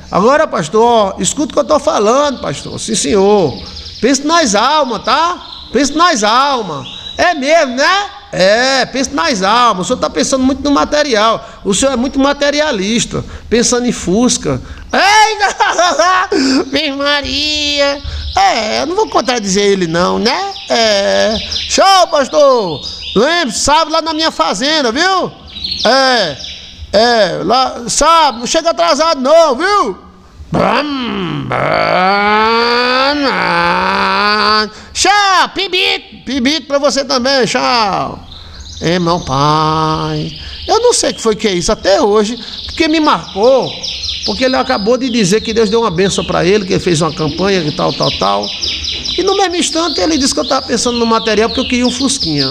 agora, pastor, escuta o que eu estou falando, pastor. Sim, senhor. Pense nas almas, tá? Pense nas almas. É mesmo, né? Pense nas almas. O senhor está pensando muito no material. O senhor é muito materialista, pensando em Fusca. Minha Maria. Eu não vou contradizer ele não, né? Show, pastor. Lembre-se, sábado lá na minha fazenda, viu? Lá, sábado, não chega atrasado não, viu? Tchau, pibito pra você também, tchau. Meu pai, eu não sei o que foi que é isso até hoje, porque me marcou, porque ele acabou de dizer que Deus deu uma bênção para ele, que ele fez uma campanha, que tal, e no mesmo instante ele disse que eu estava pensando no material, porque eu queria um Fusquinha.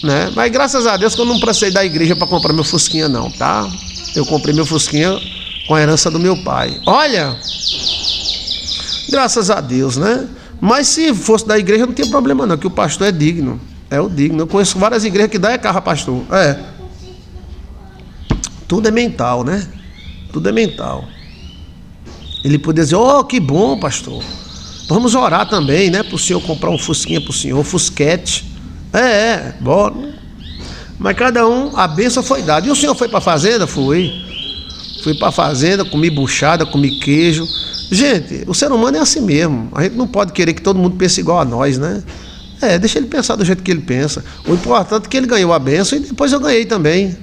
Né? Mas graças a Deus que eu não precisei da igreja para comprar meu Fusquinha não, tá? Eu comprei meu Fusquinha com a herança do meu pai. Olha, graças a Deus, né? Mas se fosse da igreja não tinha problema não, que o pastor é digno. É o digno. Eu conheço várias igrejas que dá carro a pastor. Tudo é mental, né? Tudo é mental. Ele poderia dizer: que bom, pastor. Vamos orar também, né? Para o senhor comprar um Fusquinha para o senhor, Fusquete. Bora. Mas cada um, a bênção foi dada. E o senhor foi para a fazenda? Fui para a fazenda, comi buchada, comi queijo. Gente, o ser humano é assim mesmo. A gente não pode querer que todo mundo pense igual a nós, né? Deixa ele pensar do jeito que ele pensa. O importante é que ele ganhou a bênção e depois eu ganhei também.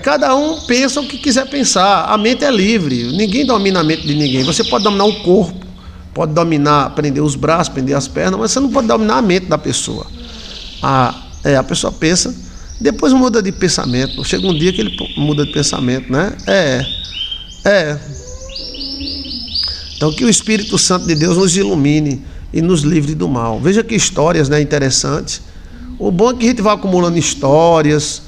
Cada um pensa o que quiser pensar. A mente é livre. Ninguém domina a mente de ninguém. Você pode dominar o corpo, pode dominar, prender os braços, prender as pernas, mas você não pode dominar a mente da pessoa. A pessoa pensa, depois muda de pensamento. Chega um dia que ele muda de pensamento, né? Então que o Espírito Santo de Deus nos ilumine e nos livre do mal. Veja que histórias, né, interessantes. O bom é que a gente vai acumulando histórias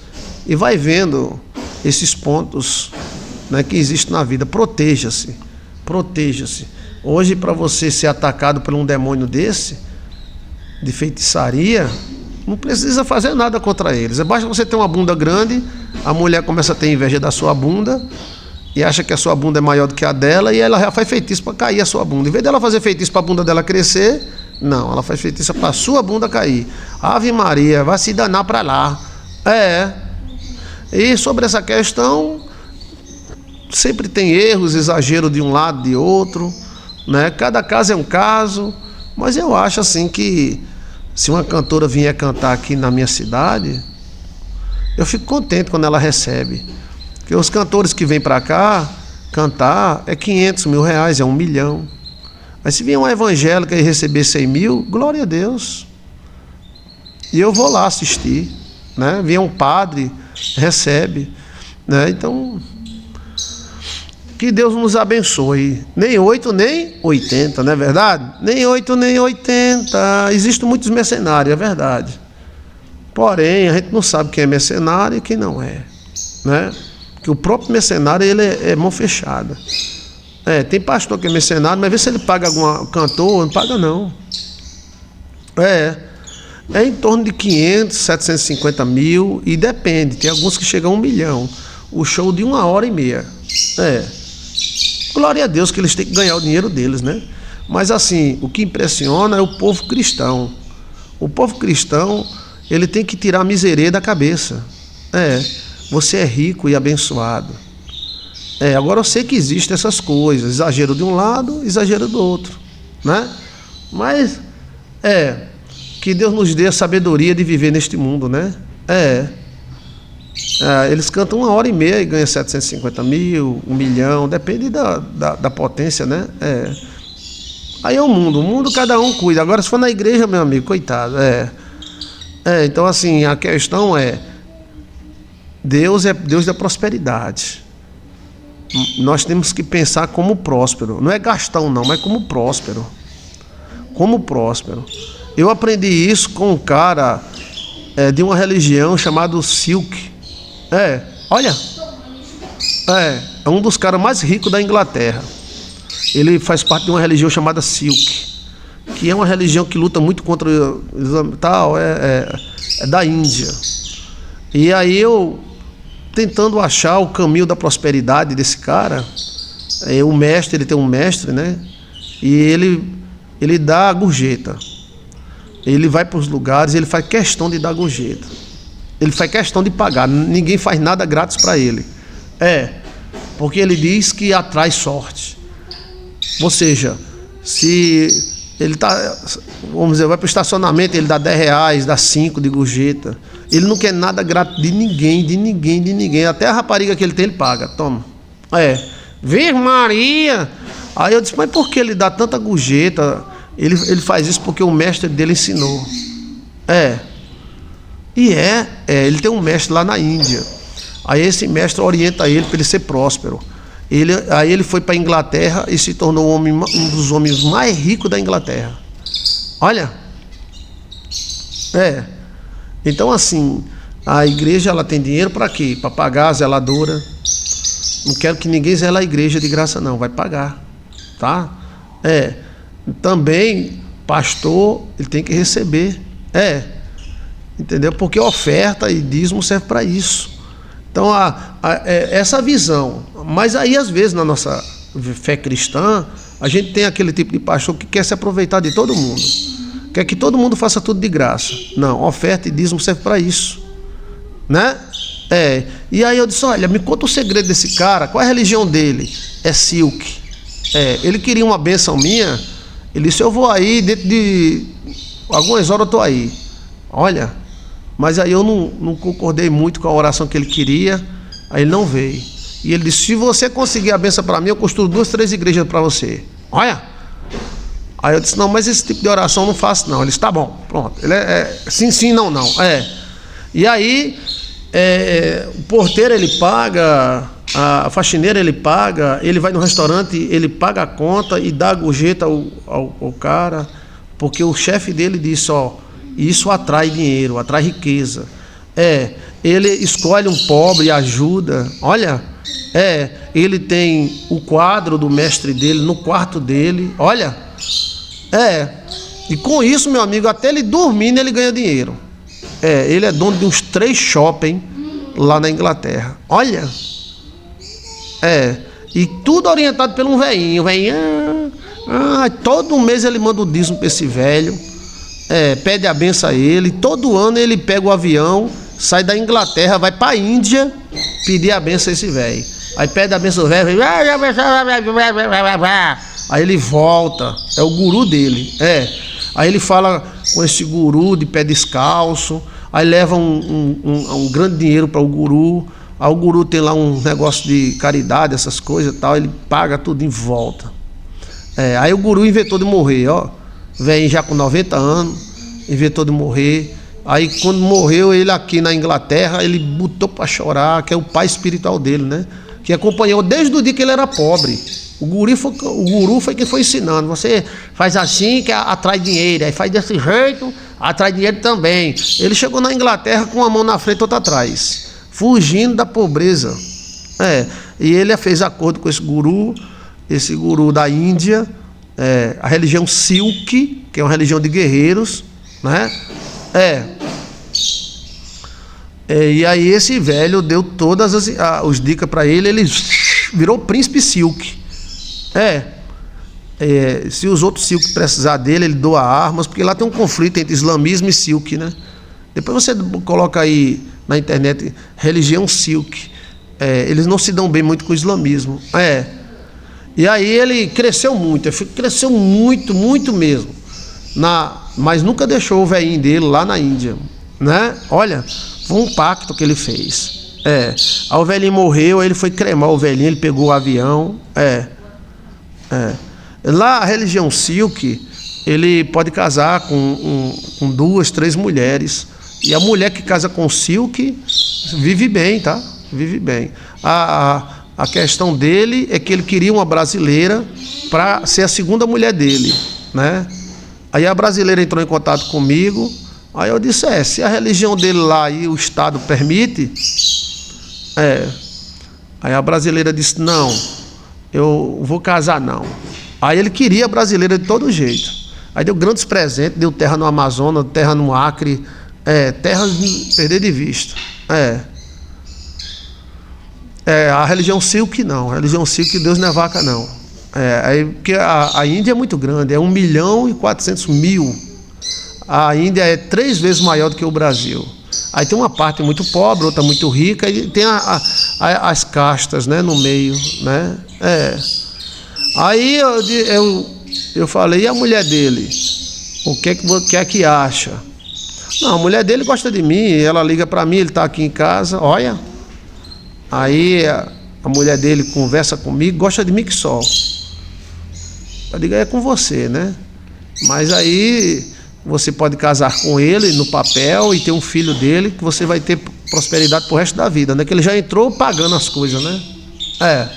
e vai vendo esses pontos, né, que existem na vida. Proteja-se. Hoje, para você ser atacado por um demônio desse, de feitiçaria, não precisa fazer nada contra eles. Basta você ter uma bunda grande, a mulher começa a ter inveja da sua bunda e acha que a sua bunda é maior do que a dela, e ela já faz feitiço para cair a sua bunda. Em vez dela fazer feitiço para a bunda dela crescer, não, ela faz feitiço para a sua bunda cair. Ave Maria, vai se danar para lá. E sobre essa questão, sempre tem erros, exagero de um lado, de outro, né? Cada caso é um caso, mas eu acho assim que se uma cantora vier cantar aqui na minha cidade, eu fico contente quando ela recebe. Porque os cantores que vêm para cá cantar é 500 mil reais, é 1 milhão. Mas se vier uma evangélica e receber 100 mil, glória a Deus. E eu vou lá assistir, né? Vier um padre, recebe, né? Então, que Deus nos abençoe. Nem 8, nem 80, não é verdade? Nem 8, nem 80. Existem muitos mercenários, é verdade. Porém, a gente não sabe quem é mercenário e quem não é, né? Porque o próprio mercenário, ele é mão fechada. Tem pastor que é mercenário, mas vê se ele paga algum cantor, não paga não. É em torno de 500, 750 mil, e depende, tem alguns que chegam a 1 milhão. O show de 1h30. Glória a Deus que eles têm que ganhar o dinheiro deles, né? Mas assim, o que impressiona é o povo cristão. O povo cristão, ele tem que tirar a miséria da cabeça. Você é rico e abençoado. Agora eu sei que existem essas coisas, exagero de um lado, exagero do outro, né? Mas que Deus nos dê a sabedoria de viver neste mundo, né? Eles cantam 1h30 e ganham 750 mil, 1 milhão, depende da potência, né? Aí é o mundo cada um cuida. Agora, se for na igreja, meu amigo, coitado, então assim, a questão Deus é Deus da prosperidade. Nós temos que pensar como próspero, não é gastão não, mas como próspero. Como próspero. Eu aprendi isso com um cara de uma religião chamado Silk. Olha, é um dos caras mais ricos da Inglaterra. Ele faz parte de uma religião chamada Silk, que é uma religião que luta muito contra o Islã, tal, é da Índia. E aí eu, tentando achar o caminho da prosperidade desse cara, o mestre, ele tem um mestre, né? E ele dá a gorjeta. Ele vai para os lugares, ele faz questão de dar gorjeta. Ele faz questão de pagar. Ninguém faz nada grátis para ele. Porque ele diz que atrai sorte. Ou seja, se ele vamos dizer, vai para o estacionamento, ele dá R$10, dá 5 de gorjeta. Ele não quer nada grátis de ninguém. Até a rapariga que ele tem, ele paga. Toma. Virgem Maria. Aí eu disse, mas por que ele dá tanta gorjeta? Ele faz isso porque o mestre dele ensinou. Ele tem um mestre lá na Índia. Aí esse mestre orienta ele para ele ser próspero. Aí ele foi para a Inglaterra e se tornou um dos homens mais ricos da Inglaterra. Olha. Então assim, a igreja ela tem dinheiro para quê? Para pagar a zeladora. Não quero que ninguém zela a igreja de graça não, vai pagar. Tá? Também, pastor, ele tem que receber. Entendeu? Porque oferta e dízimo serve para isso. Então, essa visão. Mas aí, às vezes, na nossa fé cristã, a gente tem aquele tipo de pastor que quer se aproveitar de todo mundo. Quer que todo mundo faça tudo de graça. Não, oferta e dízimo serve para isso. Né? E aí eu disse, olha, me conta o segredo desse cara. Qual é a religião dele? É Silk. Ele queria uma bênção minha. Ele disse, eu vou aí, dentro de algumas horas eu estou aí. Olha, mas aí eu não concordei muito com a oração que ele queria. Aí ele não veio. E ele disse, se você conseguir a bênção para mim, eu construo 2, 3 igrejas para você. Olha. Aí eu disse, não, mas esse tipo de oração eu não faço não. Ele disse, tá bom, pronto. Ele sim, não. E aí, o porteiro ele paga, a faxineira ele paga, ele vai no restaurante, ele paga a conta e dá a gorjeta ao cara, porque o chefe dele disse, isso atrai dinheiro, atrai riqueza. Ele escolhe um pobre e ajuda. Olha, ele tem o quadro do mestre dele no quarto dele. Olha, e com isso, meu amigo, até ele dormindo ele ganha dinheiro. Ele é dono de uns 3 shopping lá na Inglaterra. Olha, e tudo orientado por um velhinho. Todo mês ele manda o dízimo para esse velho. Pede a benção a ele. Todo ano ele pega o avião, sai da Inglaterra, vai para a Índia pedir a benção a esse velho. Aí pede a benção ao velho, aí ele volta, é o guru dele. Aí ele fala com esse guru de pé descalço, aí leva um grande dinheiro para o guru. Aí o guru tem lá um negócio de caridade, essas coisas e tal, ele paga tudo em volta. Aí o guru inventou de morrer, vem já com 90 anos, inventou de morrer. Aí quando morreu ele aqui na Inglaterra, ele botou para chorar, que é o pai espiritual dele, né? Que acompanhou desde o dia que ele era pobre. O guru foi quem foi ensinando. Você faz assim que atrai dinheiro, aí faz desse jeito, atrai dinheiro também. Ele chegou na Inglaterra com uma mão na frente e outra atrás, fugindo da pobreza. E ele fez acordo com esse guru da Índia, a religião Silk, que é uma religião de guerreiros, né? E aí esse velho deu todas as dicas para ele, ele virou o príncipe Silk. Se os outros Silk precisar dele, ele doa armas, porque lá tem um conflito entre islamismo e Silk, né? Depois você coloca aí na internet religião Silk. Eles não se dão bem muito com o islamismo. E aí ele cresceu muito, muito mesmo. Mas nunca deixou o velhinho dele lá na Índia, né? Olha, foi um pacto que ele fez. Aí o velhinho morreu, aí ele foi cremar o velhinho, ele pegou o avião. Lá a religião Silk, ele pode casar com 2, 3 mulheres. E a mulher que casa com Silk vive bem, tá? Vive bem. A questão dele é que ele queria uma brasileira para ser a segunda mulher dele, né? Aí a brasileira entrou em contato comigo. Aí eu disse, se a religião dele lá e o Estado permite... Aí a brasileira disse, não, eu vou casar não. Aí ele queria a brasileira de todo jeito. Aí deu grandes presentes, deu terra no Amazonas, terra no Acre, terras perder de vista. A religião Silk não, a religião Silk Deus não é vaca não. Porque a Índia é muito grande, 1.400.000. A Índia é 3 vezes maior do que o Brasil. Aí tem uma parte muito pobre, outra muito rica, e tem as castas, né, no meio, né? Aí eu falei, e a mulher dele? O que é que acha? Não, a mulher dele gosta de mim, ela liga para mim, ele está aqui em casa, olha. Aí a mulher dele conversa comigo, gosta de mim que só. Eu digo, é com você, né? Mas aí você pode casar com ele no papel e ter um filho dele, que você vai ter prosperidade pro resto da vida, né? Que ele já entrou pagando as coisas, né? Aí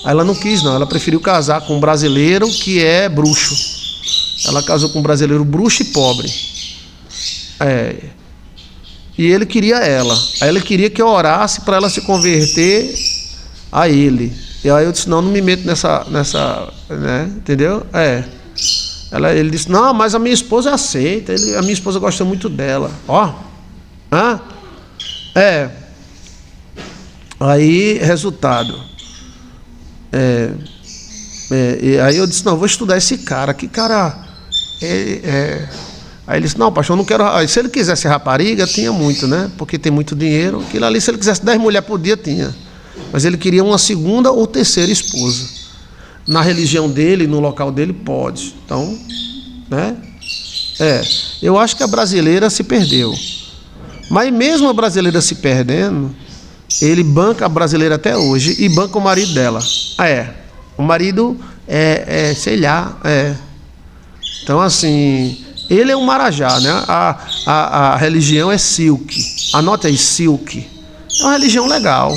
ela não quis não, ela preferiu casar com um brasileiro que é bruxo. Ela casou com um brasileiro bruxo e pobre. E ele queria ela. Aí ele queria que eu orasse para ela se converter a ele. E aí eu disse, não me meto nessa né? Entendeu? Ele disse, não, mas a minha esposa aceita, a minha esposa gosta muito dela. Aí, resultado. E aí eu disse, não, vou estudar esse cara. Que cara Aí ele disse, não, pastor, eu não quero... Se ele quisesse rapariga, tinha muito, né? Porque tem muito dinheiro. Aquilo ali, se ele quisesse 10 mulheres por dia, tinha. Mas ele queria uma segunda ou terceira esposa. Na religião dele, no local dele, pode. Então, né? Eu acho que a brasileira se perdeu. Mas mesmo a brasileira se perdendo, ele banca a brasileira até hoje e banca o marido dela. O marido sei lá, Então, assim, ele é um marajá, né? A religião é Silk. Anota aí, Silk. É uma religião legal.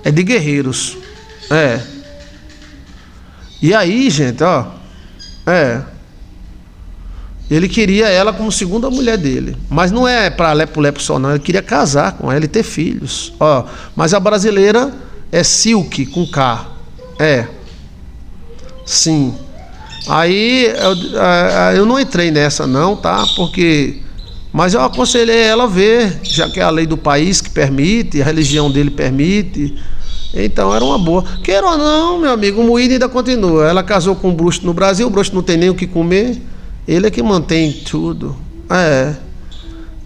É de guerreiros. E aí, gente, ele queria ela como segunda mulher dele. Mas não é para lepo-lepo só, não. Ele queria casar com ela e ter filhos. Mas a brasileira é Silk, com K. Sim. Aí eu não entrei nessa não, tá? Mas eu aconselhei ela a ver, já que é a lei do país que permite, a religião dele permite. Então era uma boa. Queira ou não, meu amigo, o moído ainda continua. Ela casou com um bruxo no Brasil, o bruxo não tem nem o que comer. Ele é que mantém tudo.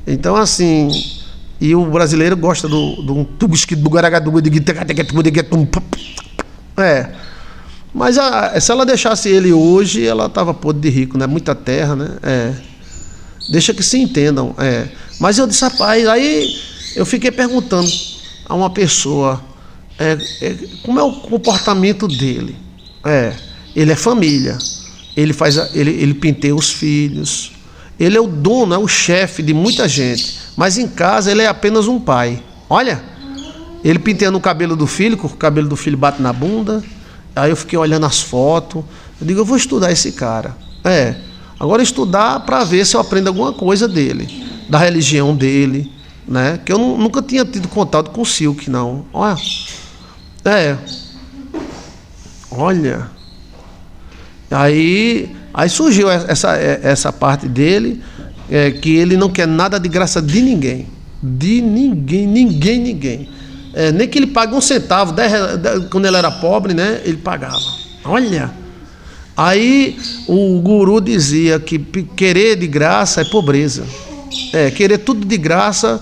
Então assim, e o brasileiro gosta do mas se ela deixasse ele hoje, ela estava podre de rico, né? Muita terra, né? Deixa que se entendam. Mas eu disse, rapaz, aí eu fiquei perguntando a uma pessoa como é o comportamento dele. Ele é família, ele penteia os filhos, ele é o dono, é o chefe de muita gente, mas em casa ele é apenas um pai. Olha, ele penteando o cabelo do filho, que o cabelo do filho bate na bunda. Aí eu fiquei olhando as fotos, eu digo, eu vou estudar esse cara. Agora estudar para ver se eu aprendo alguma coisa dele, da religião dele, né? Que eu nunca tinha tido contato com o Silk, não. Olha. Aí surgiu essa parte dele, que ele não quer nada de graça de ninguém. De ninguém. Nem que ele pague 1 centavo, 10, quando ele era pobre, né? Ele pagava. Olha. Aí o guru dizia que querer de graça é pobreza. Querer tudo de graça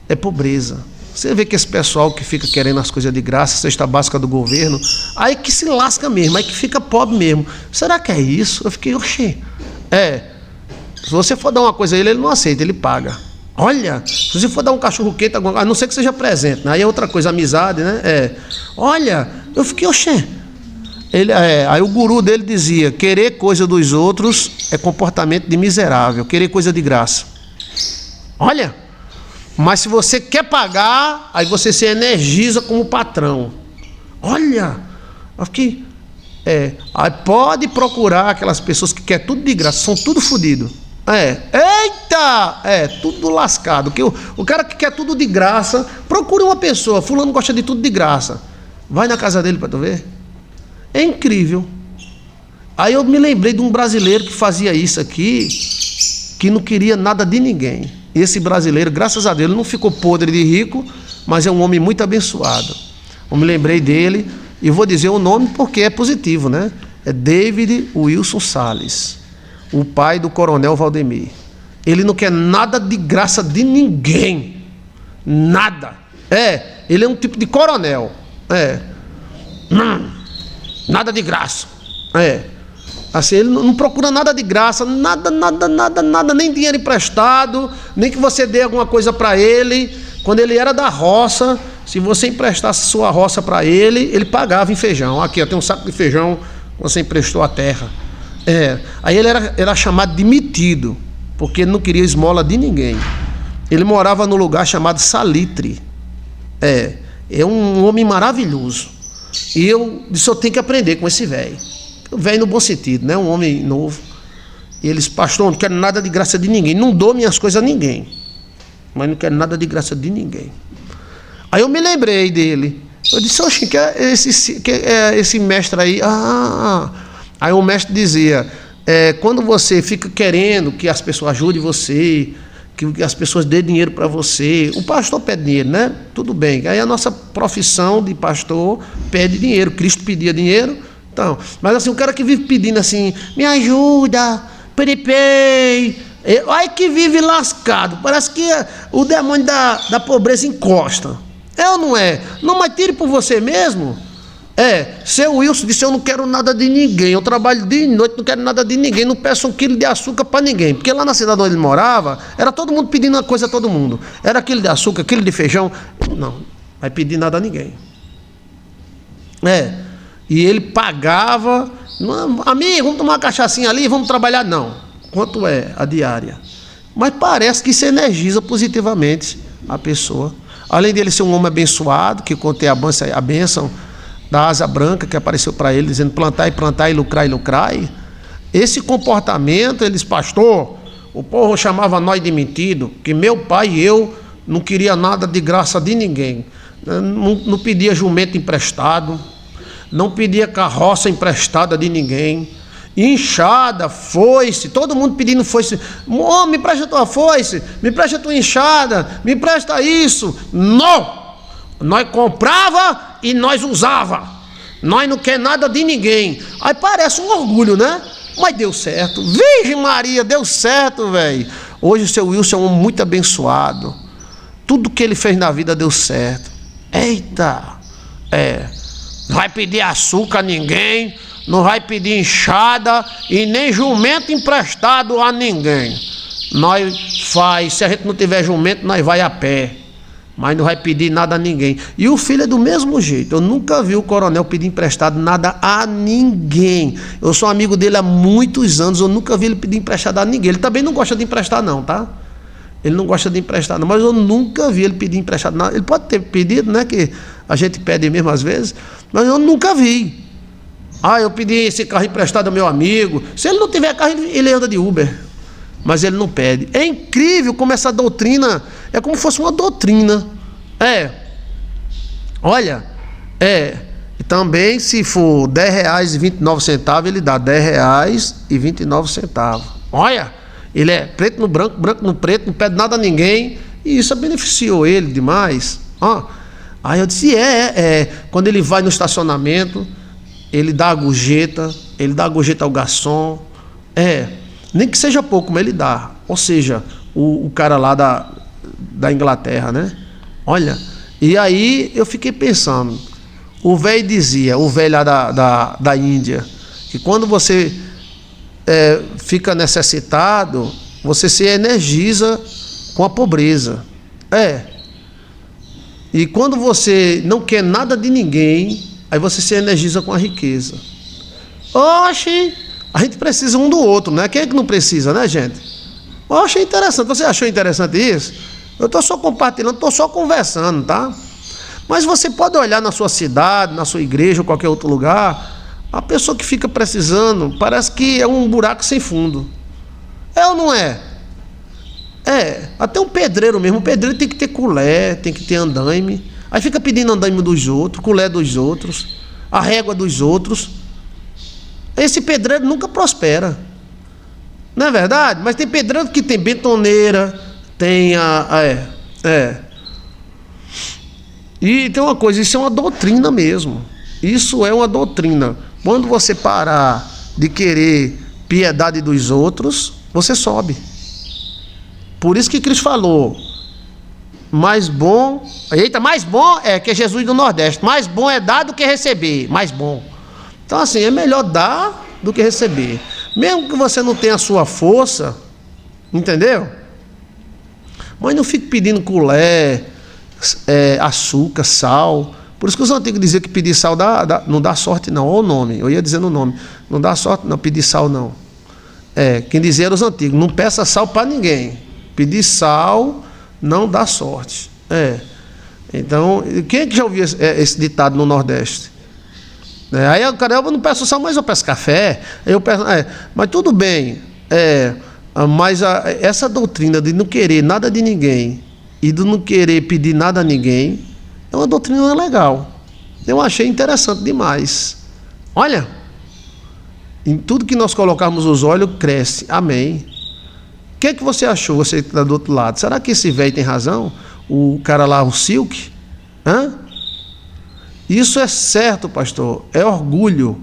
é pobreza. Você vê que esse pessoal que fica querendo as coisas de graça, cesta básica do governo, aí que se lasca mesmo, aí que fica pobre mesmo. Será que é isso? Eu fiquei, oxê. Se você for dar uma coisa a ele, ele não aceita, ele paga. Olha, se você for dar um cachorro quente, a não ser que seja presente, né? Aí é outra coisa, amizade, né? Olha, eu fiquei, oxê. Aí o guru dele dizia: querer coisa dos outros é comportamento de miserável, querer coisa de graça. Olha, mas se você quer pagar, aí você se energiza como patrão. Olha, eu fiquei, aí pode procurar aquelas pessoas que querem tudo de graça, são tudo fodido. Eita! Tudo lascado. O cara que quer tudo de graça, procura uma pessoa, fulano gosta de tudo de graça. Vai na casa dele para tu ver. É incrível. Aí eu me lembrei de um brasileiro que fazia isso aqui, que não queria nada de ninguém. E esse brasileiro, graças a Deus, não ficou podre de rico, mas é um homem muito abençoado. Eu me lembrei dele e vou dizer o nome porque é positivo, né? É David Wilson Salles, o pai do coronel Valdemir. Ele não quer nada de graça de ninguém. Nada. Ele é um tipo de coronel. Nada de graça. Assim, ele não procura nada de graça, nada, nem dinheiro emprestado, nem que você dê alguma coisa para ele. Quando ele era da roça, se você emprestasse sua roça para ele, ele pagava em feijão. Aqui, tem um saco de feijão, você emprestou a terra. Aí ele era chamado de metido, porque ele não queria esmola de ninguém. Ele morava num lugar chamado Salitre. É um homem maravilhoso. E eu disse, eu tenho que aprender com esse velho. O velho no bom sentido, né? Um homem novo. E ele disse, pastor, não quero nada de graça de ninguém. Não dou minhas coisas a ninguém, mas não quero nada de graça de ninguém. Aí eu me lembrei dele. Eu disse, oxe, que é esse mestre aí? Aí o mestre dizia, quando você fica querendo que as pessoas ajudem você, que as pessoas dêem dinheiro para você, o pastor pede dinheiro, né? Tudo bem. Aí a nossa profissão de pastor pede dinheiro. Cristo pedia dinheiro. Então, mas assim, o cara que vive pedindo assim, me ajuda, peripei, ai que vive lascado, parece que o demônio da pobreza encosta. Ou não é? Não, mas tire por você mesmo. Seu Wilson disse, eu não quero nada de ninguém, eu trabalho de noite, não quero nada de ninguém, não peço um quilo de açúcar para ninguém, porque lá na cidade onde ele morava, era todo mundo pedindo uma coisa a todo mundo, era quilo de açúcar, quilo de feijão, não vai pedir nada a ninguém. E ele pagava, amigo, vamos tomar uma cachaçinha ali, vamos trabalhar, não. Quanto é a diária? Mas parece que isso energiza positivamente a pessoa. Além dele ser um homem abençoado, que contei a bênção da asa branca que apareceu para ele, dizendo plantar e plantar e lucrar e lucrar. Esse comportamento, eles, pastor, o povo chamava nós de metido, que meu pai e eu não queria nada de graça de ninguém. Não pedia jumento emprestado, não pedia carroça emprestada de ninguém, enxada, foice, todo mundo pedindo foice. Me presta tua foice, me presta tua enxada, me presta isso. Não! Nós comprava e nós usava. Nós não quer nada de ninguém. Aí parece um orgulho, né? Mas deu certo. Virgem Maria, deu certo, velho. Hoje o seu Wilson é um homem muito abençoado. Tudo que ele fez na vida deu certo. Eita! Não vai pedir açúcar a ninguém, não vai pedir enxada e nem jumento emprestado a ninguém. Se a gente não tiver jumento, nós vai a pé, mas não vai pedir nada a ninguém. E o filho é do mesmo jeito. Eu nunca vi o coronel pedir emprestado nada a ninguém. Eu sou amigo dele há muitos anos, eu nunca vi ele pedir emprestado a ninguém. Ele também não gosta de emprestar não, tá? Ele não gosta de emprestar não, mas eu nunca vi ele pedir emprestado nada. Ele pode ter pedido, né, que a gente pede mesmo às vezes, mas eu nunca vi. Eu pedi esse carro emprestado ao meu amigo. Se ele não tiver carro, ele anda de Uber, mas ele não pede. É incrível como essa doutrina, é como se fosse uma doutrina. Olha, e também se for R$10,29, ele dá R$10,29. Olha, ele é preto no branco, branco no preto, não pede nada a ninguém, e isso beneficiou ele demais. Aí eu disse, quando ele vai no estacionamento, ele dá a gorjeta, ao garçom, nem que seja pouco, mas ele dá. Ou seja, o cara lá da Inglaterra, né? Olha, E aí eu fiquei pensando, o velho dizia, o velho lá da Índia, que quando você fica necessitado, você se energiza com a pobreza. E quando você não quer nada de ninguém, aí você se energiza com a riqueza. Oxe, a gente precisa um do outro, né? Quem é que não precisa, né, gente? Oxe, é interessante. Você achou interessante isso? Eu estou só compartilhando, estou só conversando, tá? Mas você pode olhar na sua cidade, na sua igreja ou qualquer outro lugar, a pessoa que fica precisando, parece que é um buraco sem fundo. É ou não é? Até um pedreiro mesmo. O pedreiro tem que ter colher, tem que ter andaime. Aí fica pedindo andaime dos outros, colher dos outros, a régua dos outros. Esse pedreiro nunca prospera. Não é verdade? Mas tem pedreiro que tem betoneira, tem E tem uma coisa, isso é uma doutrina mesmo. Isso é uma doutrina. Quando você parar de querer piedade dos outros, você sobe. Por isso que Cristo falou, mais bom é que é Jesus do Nordeste, mais bom é dar do que receber, mais bom. Então assim, é melhor dar do que receber. Mesmo que você não tenha a sua força, entendeu? Mas não fique pedindo colher, açúcar, sal. Por isso que os antigos diziam que pedir sal não dá sorte não, olha o nome, eu ia dizendo o nome, não dá sorte não, pedir sal não. Quem dizia era os antigos, não peça sal para ninguém, pedir sal não dá sorte. Então, quem é que já ouviu esse ditado no Nordeste? Aí o cara, eu não peço sal, mas eu peço café, mas tudo bem, mas essa doutrina de não querer nada de ninguém e de não querer pedir nada a ninguém é uma doutrina legal. Eu achei interessante demais. Olha, em tudo que nós colocarmos os olhos, cresce. Amém. O que é que você achou, você que está do outro lado? Será que esse velho tem razão? O cara lá, o Silk? Isso é certo, pastor. É orgulho.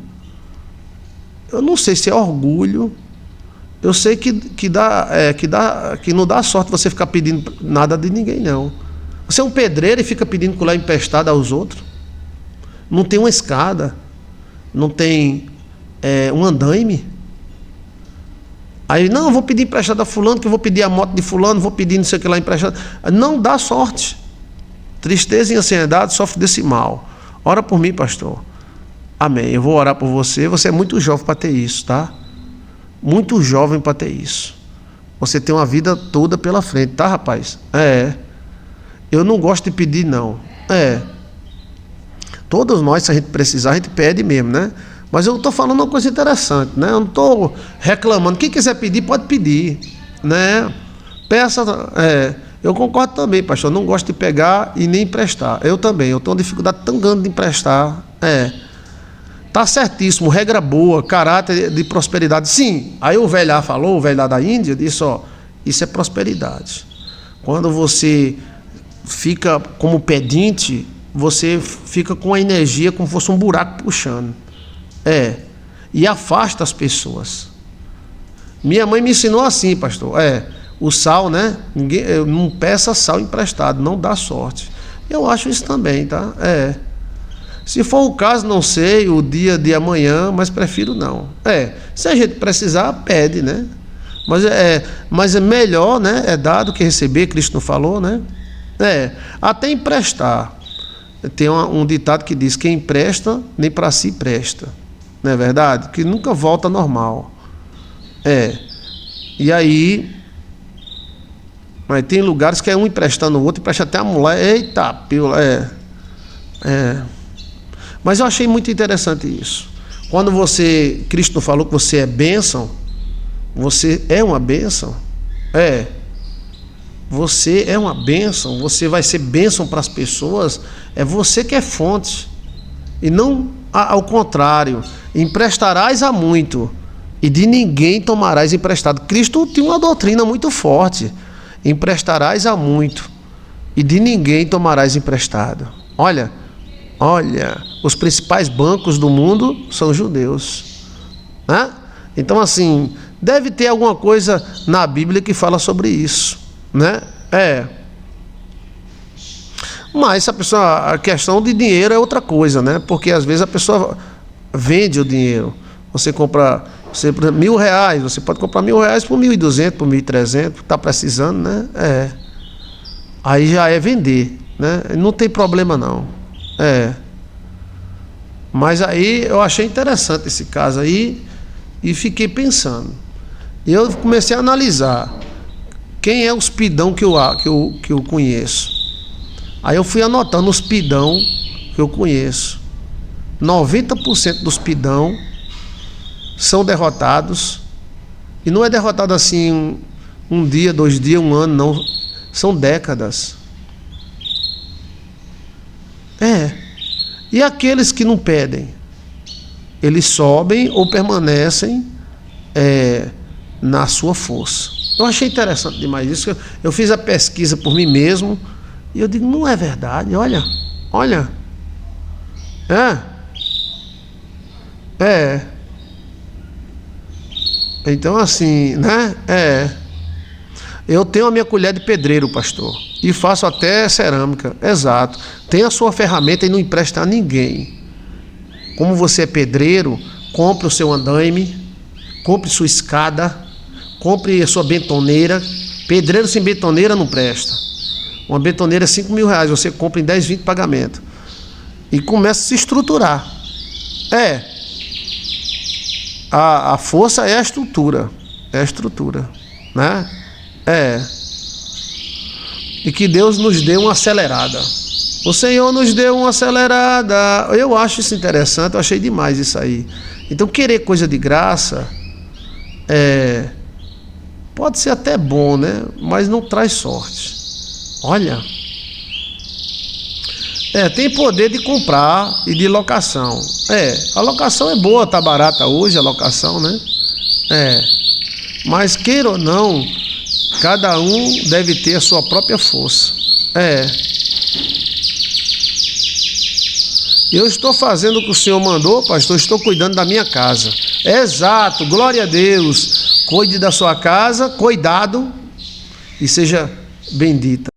Eu não sei se é orgulho. Eu sei que não dá sorte você ficar pedindo nada de ninguém, não. Você é um pedreiro e fica pedindo colher emprestada aos outros. Não tem uma escada. Não tem um andaime. Aí, não, vou pedir emprestado a fulano, que eu vou pedir a moto de fulano, vou pedir não sei o que lá emprestado. Não dá sorte. Tristeza e ansiedade sofre desse mal. Ora por mim, pastor. Amém. Eu vou orar por você. Você é muito jovem para ter isso, tá? Muito jovem para ter isso. Você tem uma vida toda pela frente, tá, rapaz? Eu não gosto de pedir, não. Todos nós, se a gente precisar, a gente pede mesmo, né? Mas eu estou falando uma coisa interessante, né? Eu não estou reclamando. Quem quiser pedir, pode pedir, né? Peça. Eu concordo também, pastor. Eu não gosto de pegar e nem emprestar. Eu também. Eu tenho uma dificuldade tão grande de emprestar. Tá certíssimo. Regra boa, caráter de prosperidade. Sim. Aí o velho lá falou, o velho lá da Índia, disse: isso é prosperidade. Quando você fica como pedinte, você fica com a energia como se fosse um buraco puxando. E afasta as pessoas. Minha mãe me ensinou assim, pastor. O sal, né? Não peça sal emprestado, não dá sorte. Eu acho isso também, tá? Se for o caso, não sei, o dia de amanhã, mas prefiro não. Se a gente precisar, pede, né? Mas é melhor, né? É dar do que receber, Cristo não falou, né? Até emprestar. Tem um ditado que diz: quem empresta, nem para si presta. Não é verdade? Que nunca volta normal. E aí, mas tem lugares que é um emprestando o outro, empresta até a mulher. Eita, pílula. Mas eu achei muito interessante isso. Quando Cristo falou que você é bênção, você é uma bênção. Você é uma bênção, você vai ser bênção para as pessoas. É você que é fonte. E não ao contrário. Emprestarás a muito, e de ninguém tomarás emprestado. Cristo tinha uma doutrina muito forte. Emprestarás a muito, e de ninguém tomarás emprestado. Olha, os principais bancos do mundo são judeus, né? Então assim, deve ter alguma coisa na Bíblia que fala sobre isso, né? Mas a questão de dinheiro é outra coisa, né? Porque às vezes a pessoa vende o dinheiro. Você compra, por exemplo, R$1.000, você pode comprar R$1.000 por 1.200, por 1.300, está precisando, né? Aí já é vender, né? Não tem problema não. Mas aí eu achei interessante esse caso aí e fiquei pensando. E eu comecei a analisar quem é os pidão que eu conheço. Aí eu fui anotando os pidão que eu conheço. 90% dos pidão são derrotados. E não é derrotado assim um dia, 2 dias, 1 ano, não. São décadas. E aqueles que não pedem? Eles sobem ou permanecem na sua força. Eu achei interessante demais isso. Eu fiz a pesquisa por mim mesmo. E eu digo, não é verdade, olha. Então assim, né? Eu tenho a minha colher de pedreiro, pastor, e faço até cerâmica, exato. Tem a sua ferramenta e não empresta a ninguém. Como você é pedreiro, compre o seu andaime, compre sua escada, compre a sua betoneira. Pedreiro sem betoneira não presta. Uma betoneira é R$5.000, você compra em 10, 20 pagamentos. E começa a se estruturar. A força é a estrutura. Né? E que Deus nos dê uma acelerada. O Senhor nos deu uma acelerada. Eu acho isso interessante, eu achei demais isso aí. Então querer coisa de graça pode ser até bom, né? Mas não traz sorte. Olha, tem poder de comprar e de locação. A locação é boa, tá barata hoje a locação, né? Mas queira ou não, cada um deve ter a sua própria força. Eu estou fazendo o que o Senhor mandou, pastor, estou cuidando da minha casa. Exato, glória a Deus. Cuide da sua casa, cuidado e seja bendita.